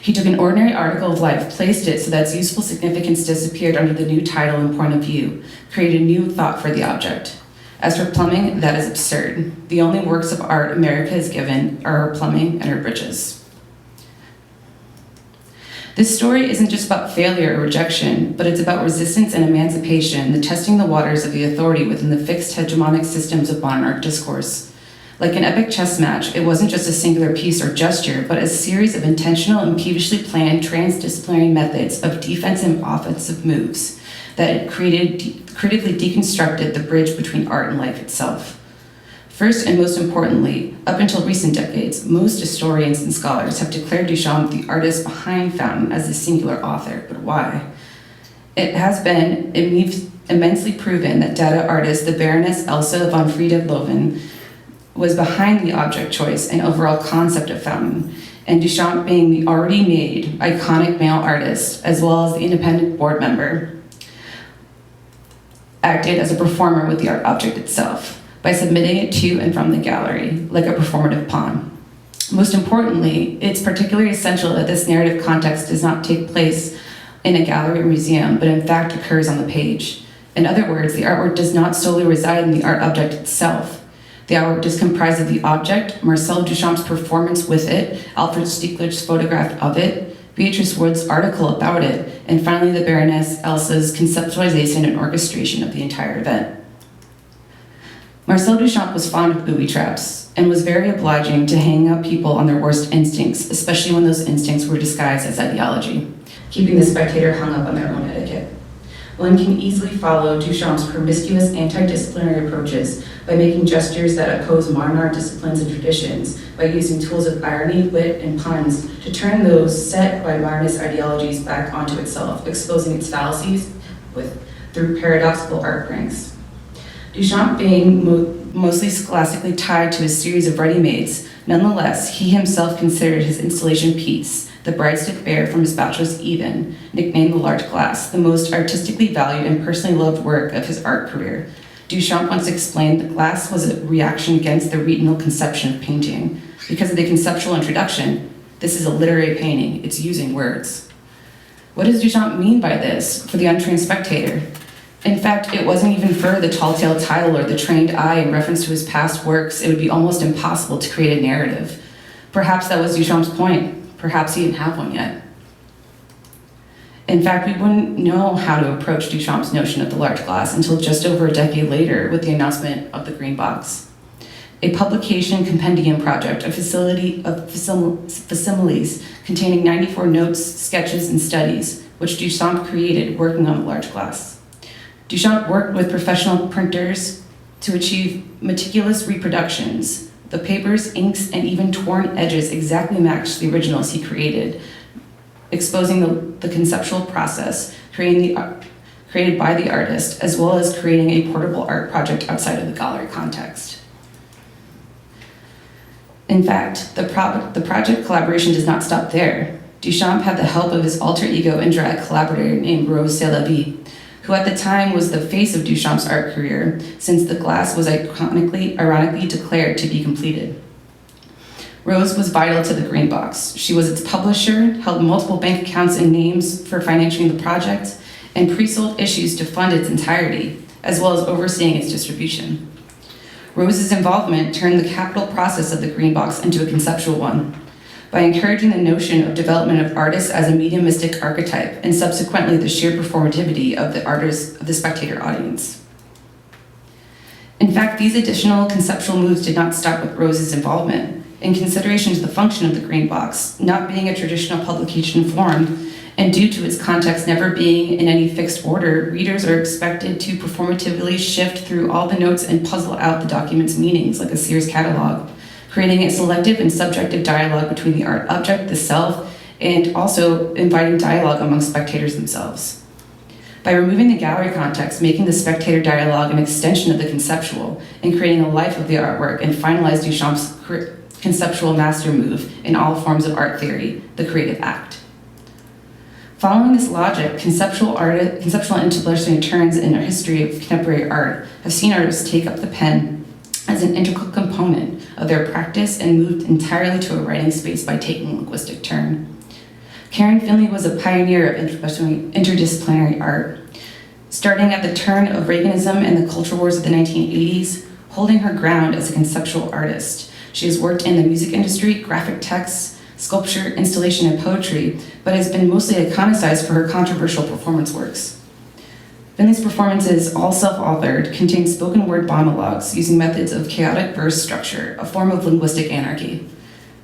He took an ordinary article of life, placed it so that its useful significance disappeared under the new title and point of view, created a new thought for the object. As for plumbing, that is absurd. The only works of art America has given are her plumbing and her bridges." This story isn't just about failure or rejection, but it's about resistance and emancipation, the testing the waters of the authority within the fixed hegemonic systems of modern art discourse. Like an epic chess match, it wasn't just a singular piece or gesture, but a series of intentional and peevishly planned transdisciplinary methods of defensive and offensive moves that critically deconstructed the bridge between art and life itself. First and most importantly, up until recent decades, most historians and scholars have declared Duchamp the artist behind Fountain as the singular author, but why? It has been immensely proven that data artist, the Baroness Elsa von Friedland-Löwen, was behind the object choice and overall concept of Fountain, and Duchamp, being the already made iconic male artist, as well as the independent board member, acted as a performer with the art object itself by submitting it to and from the gallery, like a performative pawn. Most importantly, it's particularly essential that this narrative context does not take place in a gallery or museum, but in fact occurs on the page. In other words, the artwork does not solely reside in the art object itself. The artwork is comprised of the object, Marcel Duchamp's performance with it, Alfred Stieglitz's photograph of it, Beatrice Wood's article about it, and finally the Baroness Elsa's conceptualization and orchestration of the entire event. Marcel Duchamp was fond of booby traps and was very obliging to hang up people on their worst instincts, especially when those instincts were disguised as ideology, keeping the spectator hung up on their own etiquette. One can easily follow Duchamp's promiscuous anti-disciplinary approaches by making gestures that oppose modern art disciplines and traditions, by using tools of irony, wit, and puns to turn those set by modernist ideologies back onto itself, exposing its fallacies through paradoxical art pranks. Duchamp being mostly scholastically tied to a series of ready-mades, nonetheless, he himself considered his installation piece, the Breadstick Bear from his bachelor's Even, nicknamed The Large Glass, the most artistically valued and personally loved work of his art career. Duchamp once explained the glass was a reaction against the retinal conception of painting. Because of the conceptual introduction, this is a literary painting, it's using words. What does Duchamp mean by this for the untrained spectator? In fact, it wasn't even for the tall-tale title or the trained eye in reference to his past works. It would be almost impossible to create a narrative. Perhaps that was Duchamp's point. Perhaps he didn't have one yet. In fact, we wouldn't know how to approach Duchamp's notion of the large glass until just over a decade later with the announcement of the Green Box, a publication compendium project, a facility of facsimiles containing 94 notes, sketches, and studies, which Duchamp created working on the large glass. Duchamp worked with professional printers to achieve meticulous reproductions. The papers, inks, and even torn edges exactly matched the originals he created, exposing the conceptual process created by the artist, as well as creating a portable art project outside of the gallery context. In fact, the project collaboration does not stop there. Duchamp had the help of his alter ego and drag collaborator named Rose Sélavy, who at the time was the face of Duchamp's art career, since the glass was ironically declared to be completed. Rose was vital to the Green Box. She was its publisher, held multiple bank accounts and names for financing the project, and pre-sold issues to fund its entirety, as well as overseeing its distribution. Rose's involvement turned the capital process of the Green Box into a conceptual one. by encouraging the notion of development of artists as a mediumistic archetype and subsequently the sheer performativity of the spectator audience. In fact, these additional conceptual moves did not stop with Rose's involvement. In consideration to the function of the green box, not being a traditional publication form, and due to its context never being in any fixed order, readers are expected to performatively shift through all the notes and puzzle out the document's meanings like a Sears catalog, creating a selective and subjective dialogue between the art object, the self, and also inviting dialogue among spectators themselves. By removing the gallery context, making the spectator dialogue an extension of the conceptual, and creating a life of the artwork, and finalize Duchamp's conceptual master move in all forms of art theory, the creative act. Following this logic, conceptual and interdisciplinary turns in our history of contemporary art have seen artists take up the pen as an integral component of their practice and moved entirely to a writing space by taking a linguistic turn. Karen Finley was a pioneer of interdisciplinary art, starting at the turn of Reaganism and the culture wars of the 1980s, holding her ground as a conceptual artist. She has worked in the music industry, graphic text, sculpture, installation, and poetry, but has been mostly iconicized for her controversial performance works. Finley's performances, all self-authored, contain spoken word monologues using methods of chaotic verse structure, a form of linguistic anarchy.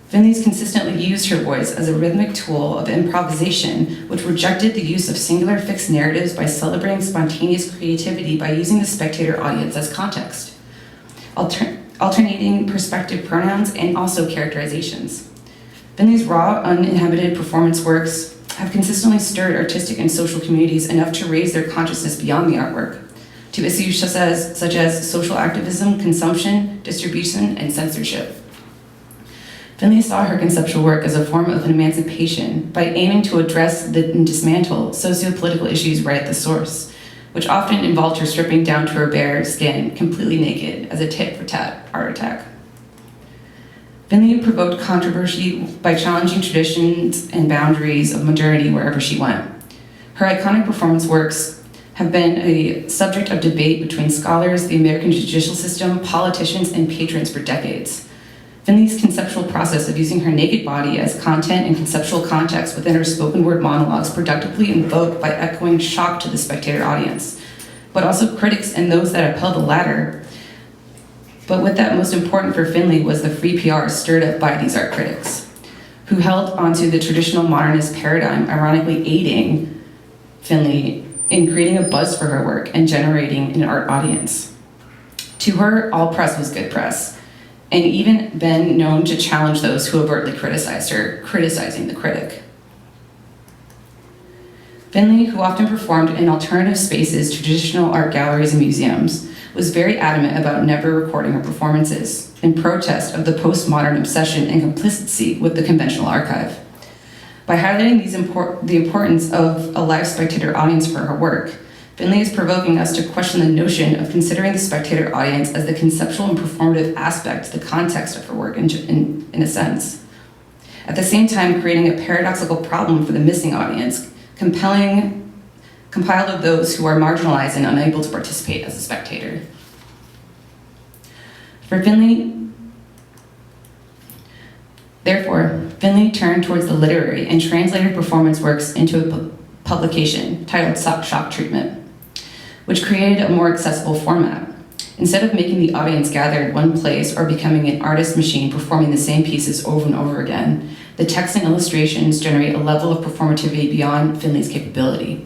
Finley's consistently used her voice as a rhythmic tool of improvisation, which rejected the use of singular fixed narratives by celebrating spontaneous creativity by using the spectator audience as context, alternating perspective pronouns and also characterizations. Finley's raw, uninhabited performance works have consistently stirred artistic and social communities enough to raise their consciousness beyond the artwork, to issues such as social activism, consumption, distribution, and censorship. Finley saw her conceptual work as a form of emancipation by aiming to address and dismantle socio-political issues right at the source, which often involved her stripping down to her bare skin, completely naked, as a tit-for-tat art attack. Finley provoked controversy by challenging traditions and boundaries of modernity wherever she went. Her iconic performance works have been a subject of debate between scholars, the American judicial system, politicians, and patrons for decades. Finley's conceptual process of using her naked body as content and conceptual context within her spoken word monologues productively invoked by echoing shock to the spectator audience, but also critics and those that upheld the latter. But what that most important for Finley was the free PR stirred up by these art critics, who held onto the traditional modernist paradigm, ironically aiding Finley in creating a buzz for her work and generating an art audience. To her, all press was good press, and even been known to challenge those who overtly criticized her, criticizing the critic. Finley, who often performed in alternative spaces, traditional art galleries, and museums, was very adamant about never recording her performances, in protest of the postmodern obsession and complicity with the conventional archive. By highlighting the importance of a live spectator audience for her work, Finley is provoking us to question the notion of considering the spectator audience as the conceptual and performative aspect, the context of her work in a sense. At the same time, creating a paradoxical problem for the missing audience, compiled of those who are marginalized and unable to participate as a spectator. Therefore, Finley turned towards the literary and translated performance works into a publication titled Shock Treatment, which created a more accessible format. Instead of making the audience gather in one place or becoming an artist machine performing the same pieces over and over again, the text and illustrations generate a level of performativity beyond Finley's capability.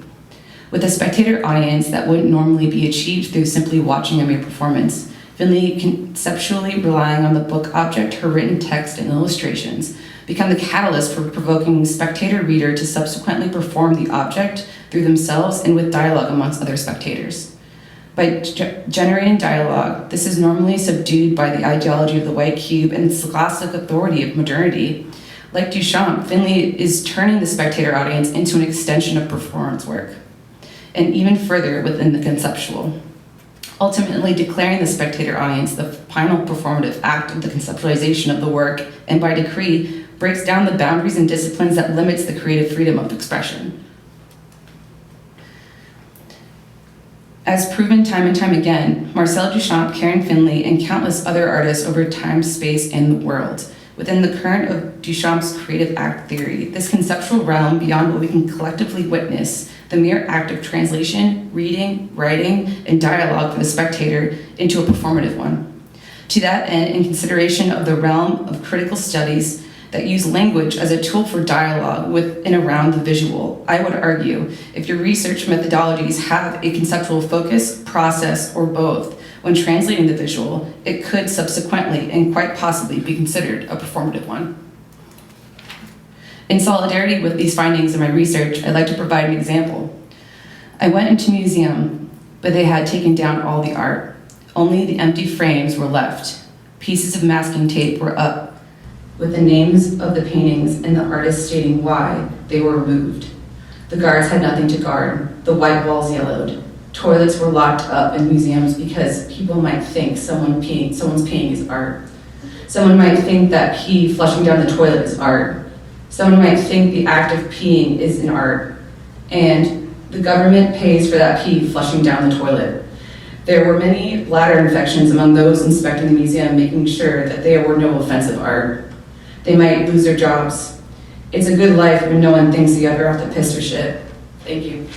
With a spectator audience that wouldn't normally be achieved through simply watching a mere performance, Finley, conceptually relying on the book object, her written text, and illustrations, become the catalyst for provoking spectator reader to subsequently perform the object through themselves and with dialogue amongst other spectators. By generating dialogue, this is normally subdued by the ideology of the white cube and the scholastic authority of modernity. Like Duchamp, Finley is turning the spectator audience into an extension of performance work, and even further within the conceptual, ultimately declaring the spectator audience the final performative act of the conceptualization of the work, and by decree, breaks down the boundaries and disciplines that limits the creative freedom of expression. As proven time and time again, Marcel Duchamp, Karen Finley, and countless other artists over time, space, and the world Within the current of Duchamp's creative act theory, this conceptual realm beyond what we can collectively witness, the mere act of translation, reading, writing, and dialogue for the spectator into a performative one. To that end, in consideration of the realm of critical studies that use language as a tool for dialogue with and around the visual, I would argue, if your research methodologies have a conceptual focus, process, or both, when translating the visual, it could subsequently and quite possibly be considered a performative one. In solidarity with these findings in my research, I'd like to provide an example. I went into a museum, but they had taken down all the art. Only the empty frames were left. Pieces of masking tape were up, with the names of the paintings and the artists stating why they were removed. The guards had nothing to guard. The white walls yellowed. Toilets were locked up in museums because people might think someone's peeing is art. Someone might think that pee flushing down the toilet is art. Someone might think the act of peeing is an art. And the government pays for that pee flushing down the toilet. There were many bladder infections among those inspecting the museum, making sure that there were no offensive art. They might lose their jobs. It's a good life when no one thinks the other have to piss or shit. Thank you.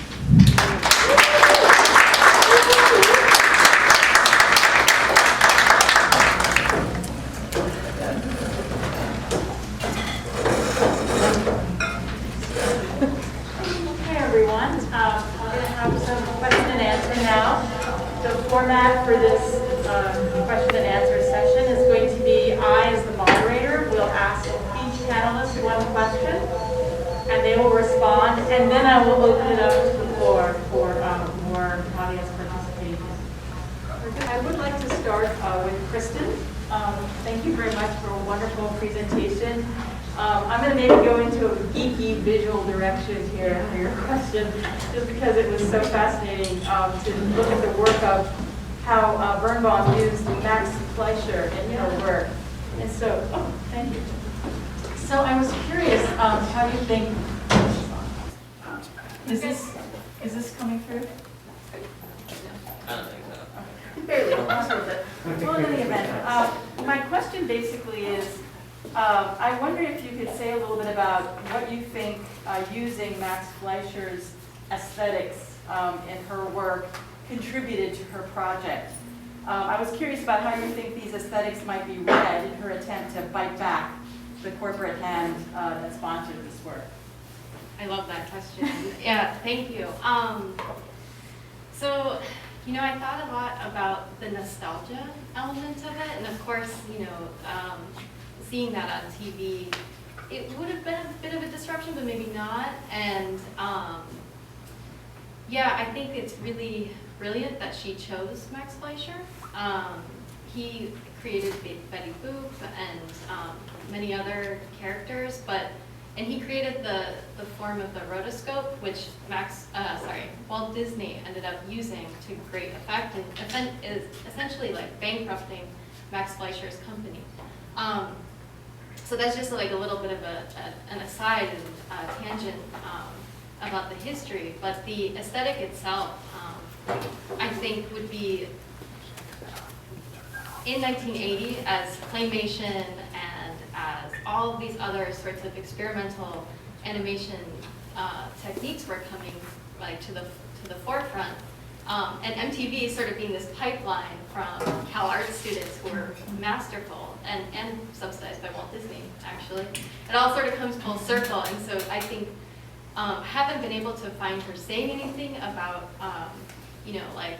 Hey everyone, I'm going to have some question and answer now. The format for this question and answer session is going to be I, as the moderator, will ask each panelist one question, and they will respond, and then I will open it up to the floor for more audience participation. I would like to start with Kristen. Thank you very much for a wonderful presentation. I'm going to maybe go into a geeky visual direction here for your question, just because it was so fascinating to look at the work of how Birnbaum used Max Fleischer in her work. And so, oh, thank you. So I was curious, how you think, is this coming through? I don't think so. Barely, well, in any event, my question basically is, I wonder if you could say a little bit about what you think using Max Fleischer's aesthetics in her work contributed to her project. I was curious about how you think these aesthetics might be read in her attempt to bite back the corporate hand that sponsored this work. I love that question. Yeah, thank you. So, you know, I thought a lot about the nostalgia element of it, and of course, you know, seeing that on TV, it would have been a bit of a disruption, but maybe not. And yeah, I think it's really brilliant that she chose Max Fleischer. He created Betty Boop and many other characters, and he created the form of the rotoscope, which Walt Disney ended up using to great effect, and is essentially like bankrupting Max Fleischer's company. So that's just like a little bit of an aside and tangent about the history, but the aesthetic itself, I think, would be in 1980 as claymation and as all of these other sorts of experimental animation techniques were coming like to the forefront. And MTV sort of being this pipeline from Cal Arts students who were masterful and subsidized by Walt Disney, actually. It all sort of comes full circle, and so I think haven't been able to find her saying anything about, you know, like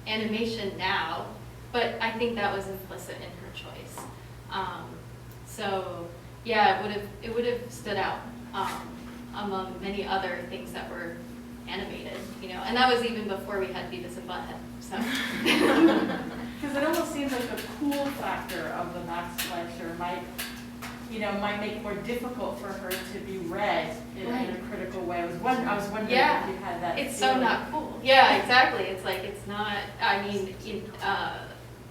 animation now, but I think that was implicit in her choice. So yeah, it would have stood out among many other things that were animated, you know, and that was even before we had Beavis and Butthead. So, Because it almost seems like the cool factor of the Max Fleischer might make it more difficult for her to be read in a critical way. I was wondering if you had that. It's feeling. So not cool. Yeah, exactly. It's like it's not. I mean,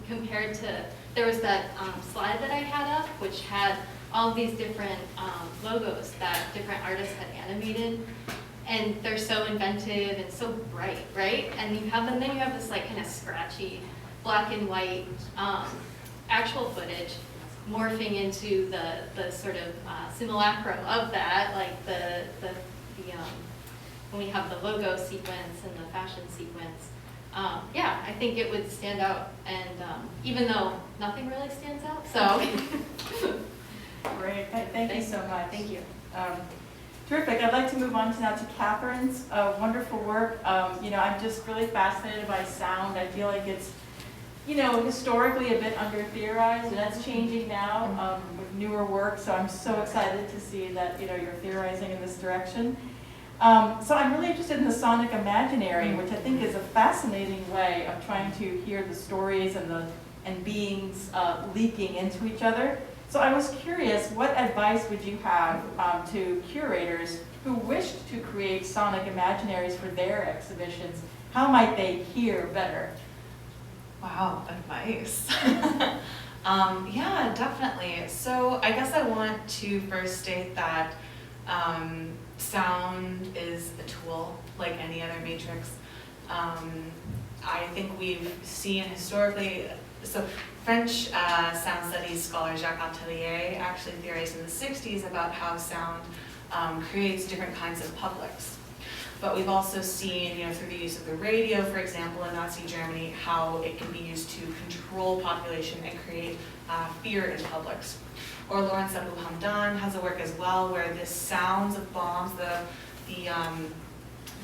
compared to there was that slide that I had up, which had all these different logos that different artists had animated. And they're so inventive and so bright, right? And then you have this like kind of scratchy, black and white actual footage. morphing into the sort of simulacrum of that, like the when we have the logo sequence and the fashion sequence. Yeah, I think it would stand out, and even though nothing really stands out, so. Great, thank you so much. Thank you. Terrific. I'd like to move on now to Katherine's wonderful work. I'm just really fascinated by sound. I feel like it's, historically a bit under-theorized, and that's changing now with newer work, so I'm so excited to see that, you're theorizing in this direction. So I'm really interested in the sonic imaginary, which I think is a fascinating way of trying to hear the stories and beings leaking into each other. So I was curious, what advice would you have to curators who wished to create sonic imaginaries for their exhibitions? How might they hear better? Wow, advice. Yeah, definitely. So I guess I want to first state that sound is a tool like any other matrix. I think we've seen historically, so French sound studies scholar Jacques Atelier actually theorized in the 60s about how sound creates different kinds of publics. But we've also seen, through the use of the radio, for example, in Nazi Germany, how it can be used to control population and create fear in publics. Or Lawrence Abu Hamdan has a work as well where the sounds of bombs, the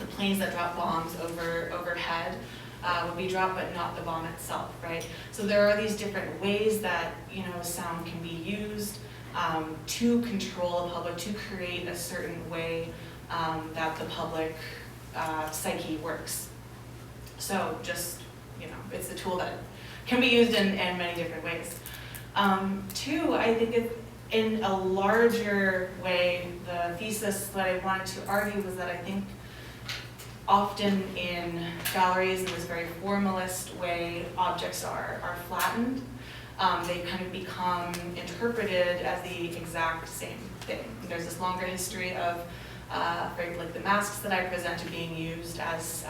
planes that drop bombs overhead would be dropped, but not the bomb itself, right? So there are these different ways that sound can be used to control a public, to create a certain way that the public psyche works. So just it's a tool that can be used in many different ways. Two, I think in a larger way, the thesis that I wanted to argue was that I think often in galleries in this very formalist way, objects are flattened. They kind of become interpreted as the exact same thing. There's this longer history of like the masks that I presented being used as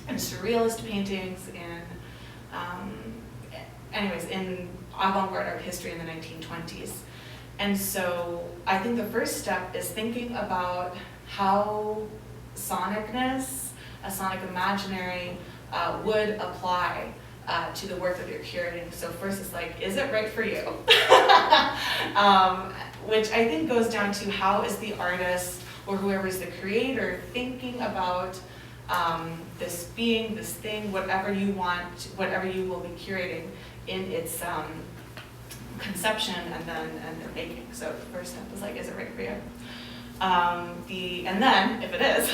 in surrealist paintings, in avant-garde art history in the 1920s. And so I think the first step is thinking about how sonicness, a sonic imaginary, would apply to the work that you're curating. So first it's like, is it right for you? Which I think goes down to how is the artist or whoever is the creator thinking about this being, this thing, whatever you want, whatever you will be curating in its conception and then making. So the first step is like, is it right for you? And then, if it is,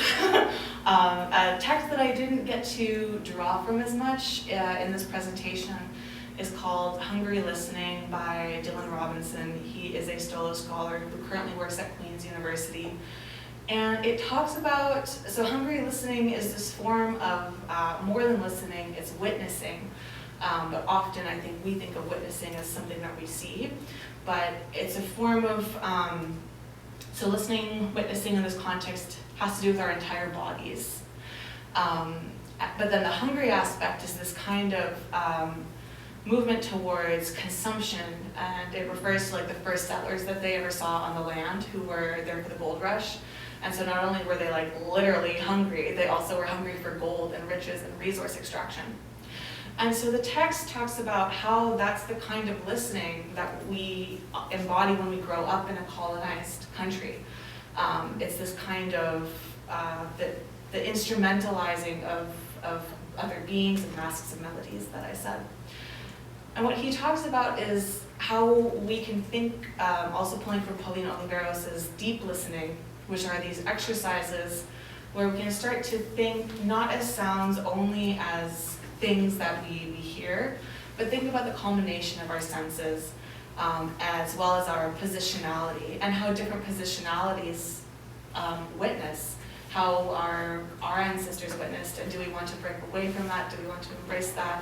a text that I didn't get to draw from as much in this presentation is called Hungry Listening by Dylan Robinson. He is a Stolo scholar who currently works at Queen's University. And it talks about, so hungry listening is this form of more than listening, it's witnessing. But often I think we think of witnessing as something that we see. But it's a form of, so listening, witnessing in this context has to do with our entire bodies. But then the hungry aspect is this kind of movement towards consumption, and it refers to like the first settlers that they ever saw on the land who were there for the gold rush. And so not only were they like literally hungry, they also were hungry for gold and riches and resource extraction. And so the text talks about how that's the kind of listening that we embody when we grow up in a colonized country. It's this kind of, the instrumentalizing of other beings and masks and melodies that I said. And what he talks about is how we can think, also pulling from Paulina Oliveros' deep listening, which are these exercises where we can start to think not as sounds only as things that we hear, but think about the culmination of our senses, as well as our positionality and how different positionalities witness, how our ancestors witnessed, and do we want to break away from that? Do we want to embrace that?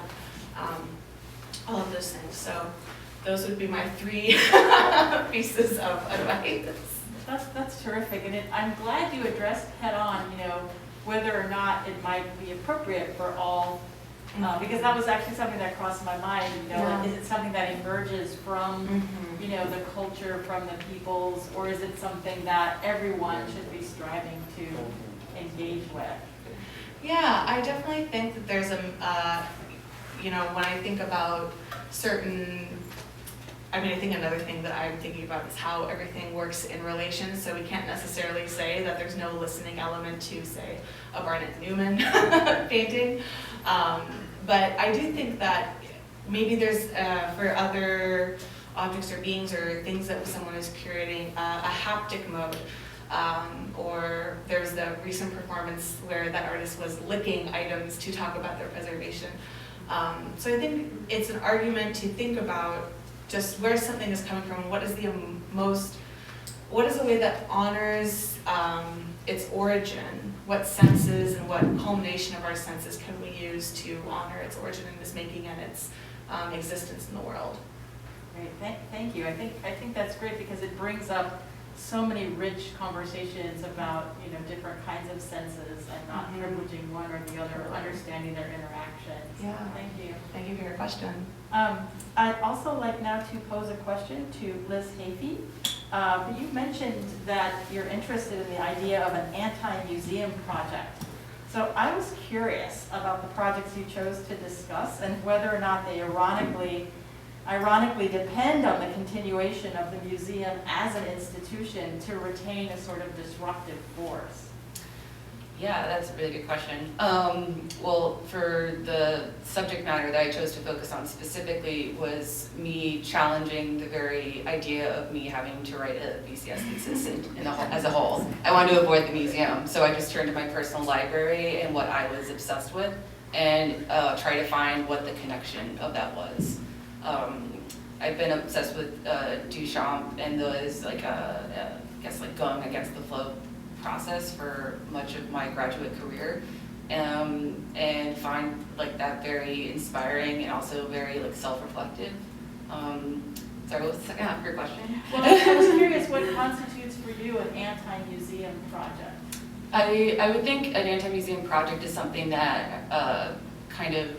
All of those things. So those would be my 3 pieces of advice. That's terrific, and I'm glad you addressed head on, whether or not it might be appropriate for all Because that was actually something that crossed my mind, Yeah. is it something that emerges from, the culture, from the peoples, or is it something that everyone should be striving to engage with? Yeah, I definitely think that there's when I think about certain, I think another thing that I'm thinking about is how everything works in relation, so we can't necessarily say that there's no listening element to, say, a Barnett Newman painting. But I do think that maybe there's, for other objects or beings or things that someone is curating, a haptic mode. Or there's the recent performance where that artist was licking items to talk about their preservation. So I think it's an argument to think about just where something is coming from and what is the way that honors its origin, what senses and what culmination of our senses can we use to honor its origin and its making and its existence in the world. Great, thank you. I think that's great because it brings up so many rich conversations about different kinds of senses and not privileging one or the other, or understanding their interactions. Yeah. Thank you. Thank you for your question. I'd also like now to pose a question to Liz Hafey. You mentioned that you're interested in the idea of an anti-museum project. So I was curious about the projects you chose to discuss and whether or not they ironically depend on the continuation of the museum as an institution to retain a sort of disruptive force. Yeah, that's a really good question. Well, for the subject matter that I chose to focus on specifically was me challenging the very idea of me having to write a VCS thesis as a whole. I wanted to avoid the museum, so I just turned to my personal library and what I was obsessed with and try to find what the connection of that was. I've been obsessed with Duchamp and those like going against the flow process for much of my graduate career, and find like that very inspiring and also very like self-reflective. Sorry, what was the second half of your question? Well, I was curious what constitutes for you an anti-museum project? I would think an anti-museum project is something that kind of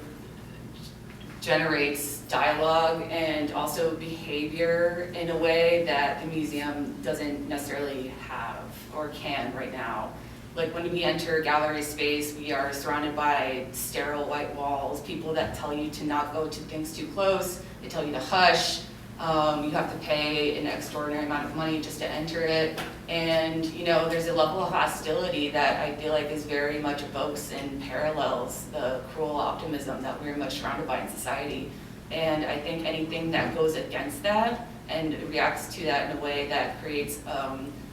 generates dialogue and also behavior in a way that the museum doesn't necessarily have or can right now. Like when we enter gallery space, we are surrounded by sterile white walls, people that tell you to not go to things too close, they tell you to hush, you have to pay an extraordinary amount of money just to enter it. And there's a level of hostility that I feel like is very much evokes and parallels the cruel optimism that we're much surrounded by in society. And I think anything that goes against that and reacts to that in a way that creates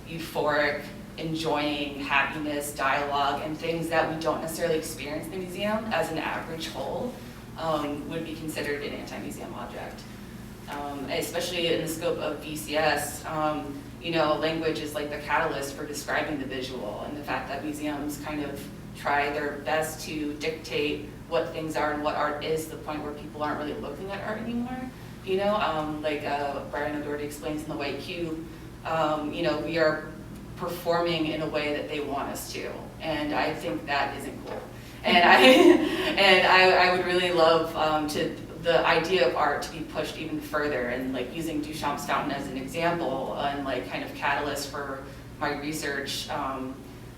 euphoric, enjoying happiness, dialogue, and things that we don't necessarily experience in the museum as an average whole would be considered an anti-museum object. Especially in the scope of VCS, language is like the catalyst for describing the visual, and the fact that museums kind of try their best to dictate what things are and what art is, to the point where people aren't really looking at art anymore. Brian O'Doherty explains in The White Cube, we are performing in a way that they want us to, and I think that isn't cool. And I would really love the idea of art to be pushed even further, and like using Duchamp's fountain as an example and like kind of catalyst for my research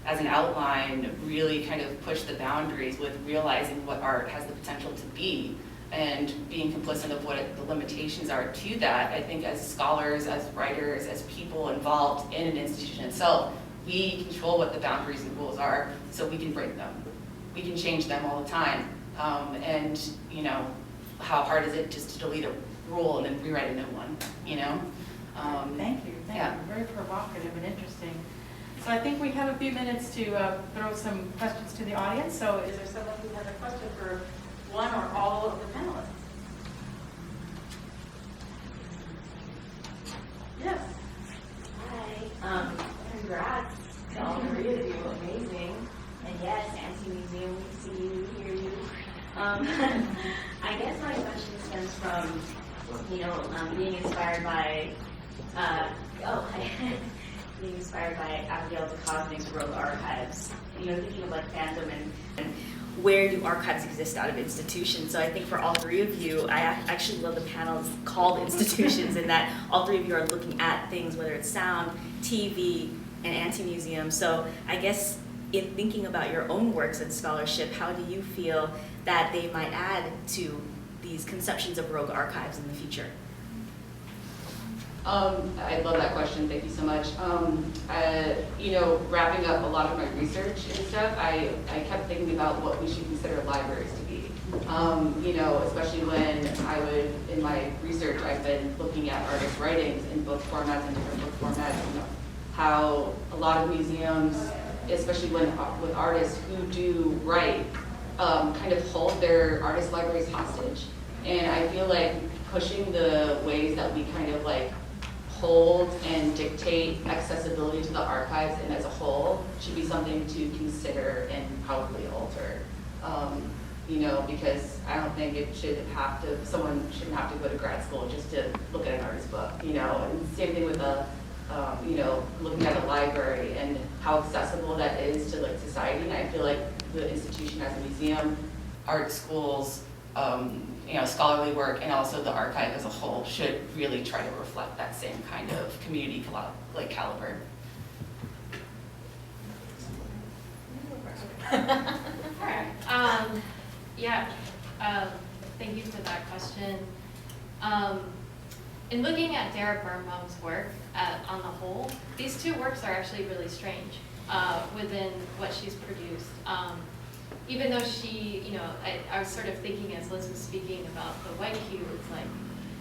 as an outline, really kind of push the boundaries with realizing what art has the potential to be and being complicit of what the limitations are to that. I think as scholars, as writers, as people involved in an institution itself, we control what the boundaries and rules are, so we can break them. We can change them all the time. How hard is it just to delete a rule and then rewrite a new one, Thank you. Very provocative and interesting. So I think we have a few minutes to throw some questions to the audience. So is there someone who has a question for one or all of the panelists? Yes. Hi. Congrats to all three of you. Amazing. And yes, anti-museum, we see you, hear you. I guess my question stems from, being inspired by, Abigail de Cosmic's Rogue Archives. Thinking of like fandom and where do archives exist out of institutions? So I think for all three of you, I actually love the panels called institutions in that all three of you are looking at things, whether it's sound, TV, and anti-museum. So I guess in thinking about your own works and scholarship, how do you feel that they might add to these conceptions of rogue archives in the future? I love that question. Thank you so much. You know, wrapping up a lot of my research and stuff, I kept thinking about what we should consider libraries to be. You know, especially when I would, in my research, I've been looking at artists' writings in book formats and different book formats, and how a lot of museums, especially with artists who do write, kind of hold their artist libraries hostage. And I feel like pushing the ways that we kind of like hold and dictate accessibility to the archives and as a whole should be something to consider and probably alter. You know, because I don't think it should have to, someone shouldn't have to go to grad school just to look at an artist's book, you know, and same thing with you know, looking at a library and how accessible that is to like society. And I feel like the institution as a museum, art schools, you know, scholarly work, and also the archive as a whole should really try to reflect that same kind of community caliber. Thank you for that question. In looking at Dara Birnbaum's work on the whole, these two works are actually really strange within what she's produced. Even though she, you know, I was sort of thinking as Liz was speaking about the white cube, it's like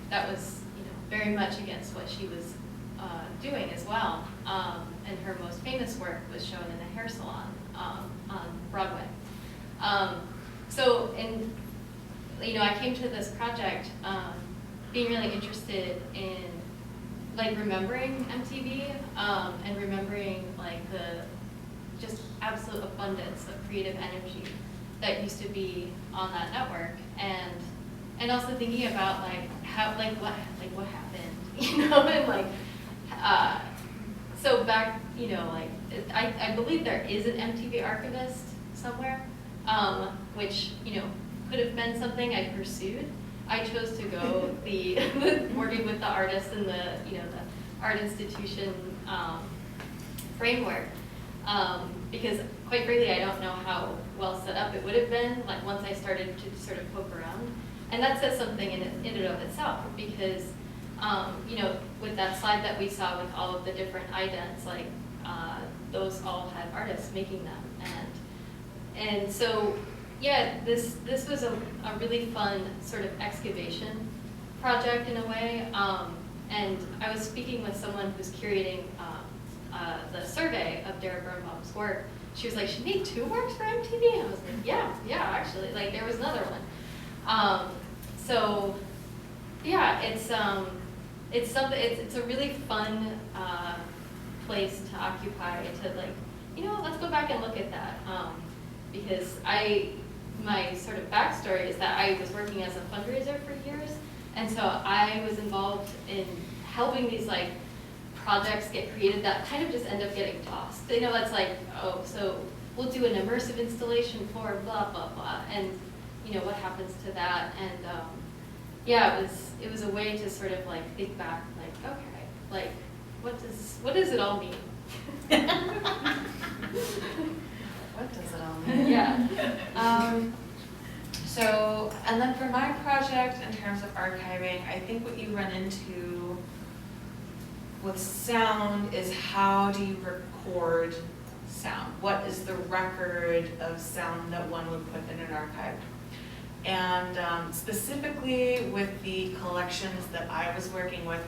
that was, you know, very much against what she was doing as well. And her most famous work was shown in a hair salon on Broadway. You know, I came to this project being really interested in like remembering MTV and remembering like the just absolute abundance of creative energy that used to be on that network, and also thinking about like how what happened, you know, and like so back, you know, like I believe there is an MTV archivist somewhere, which, you know, could have been something I pursued. I chose to go the working with the artists and the, you know, the art institution framework. Because quite frankly, I don't know how well set up it would have been, like once I started to sort of poke around. And that says something in and of itself, because, you know, with that slide that we saw with all of the different idents, like those all had artists making them. And so, yeah, this was a really fun sort of excavation project in a way. And I was speaking with someone who's curating the survey of Dara Birnbaum's work. She was like, she made 2 works for MTV? And I was like, yeah, actually, like there was another one. So yeah, it's something, it's a really fun place to occupy, to like, you know, let's go back and look at that. Because my sort of backstory is that I was working as a fundraiser for years, and so I was involved in helping these like projects get created that kind of just end up getting tossed. You know, that's like, oh, so we'll do an immersive installation for blah, blah, blah, and you know, what happens to that? And yeah, it was a way to sort of like think back, like, okay, like, what does it all mean? What does it all mean? Yeah. So, and then for my project, in terms of archiving, I think what you run into with sound is how do you record sound? What is the record of sound that one would put in an archive? And specifically with the collections that I was working with,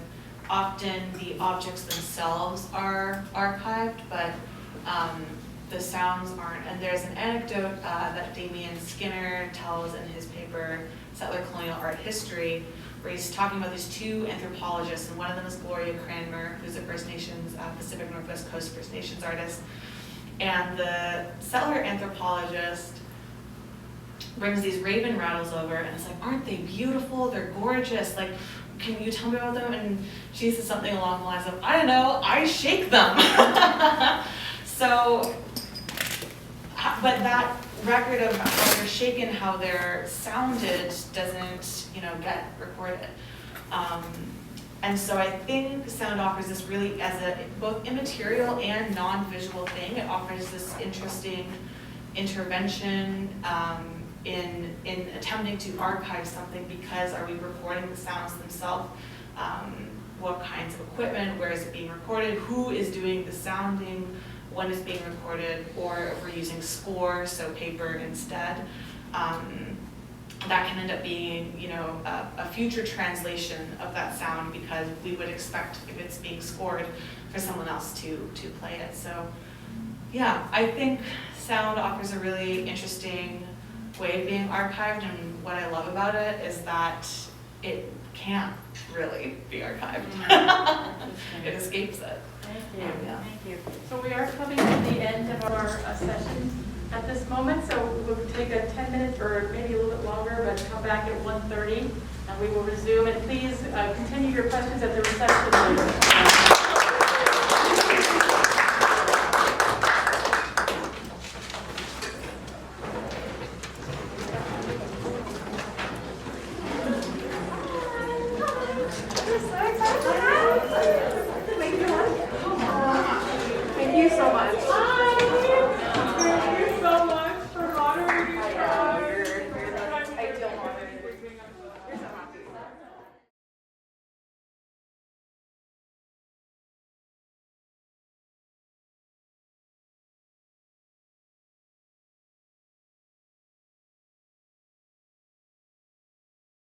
often the objects themselves are archived, but the sounds aren't. And there's an anecdote that Damian Skinner tells in his paper, Settler Colonial Art History, where he's talking about these 2 anthropologists, and one of them is Gloria Cranmer, who's a First Nations, Pacific Northwest Coast First Nations artist. And the settler anthropologist brings these raven rattles over, and it's like, aren't they beautiful? They're gorgeous. Like, can you tell me about them? And she says something along the lines of, I don't know, I shake them. So but that record of how they're shaken, how they're sounded, doesn't, get recorded. And so I think sound offers this really as a both immaterial and non-visual thing. It offers this interesting intervention in attempting to archive something, because are we recording the sounds themselves? What kinds of equipment, where is it being recorded, who is doing the sounding, when it's being recorded, or if we're using score, so paper instead. That can end up being, a future translation of that sound, because we would expect, if it's being scored, for someone else to play it. So yeah, I think sound offers a really interesting way of being archived, and what I love about it is that it can't really be archived. It escapes it. Thank you. Yeah. Thank you. So we are coming to the end of our session at this moment, so we'll take a 10-minute or maybe a little bit longer, but come back at 1:30 and we will resume. And please continue your questions at the reception later.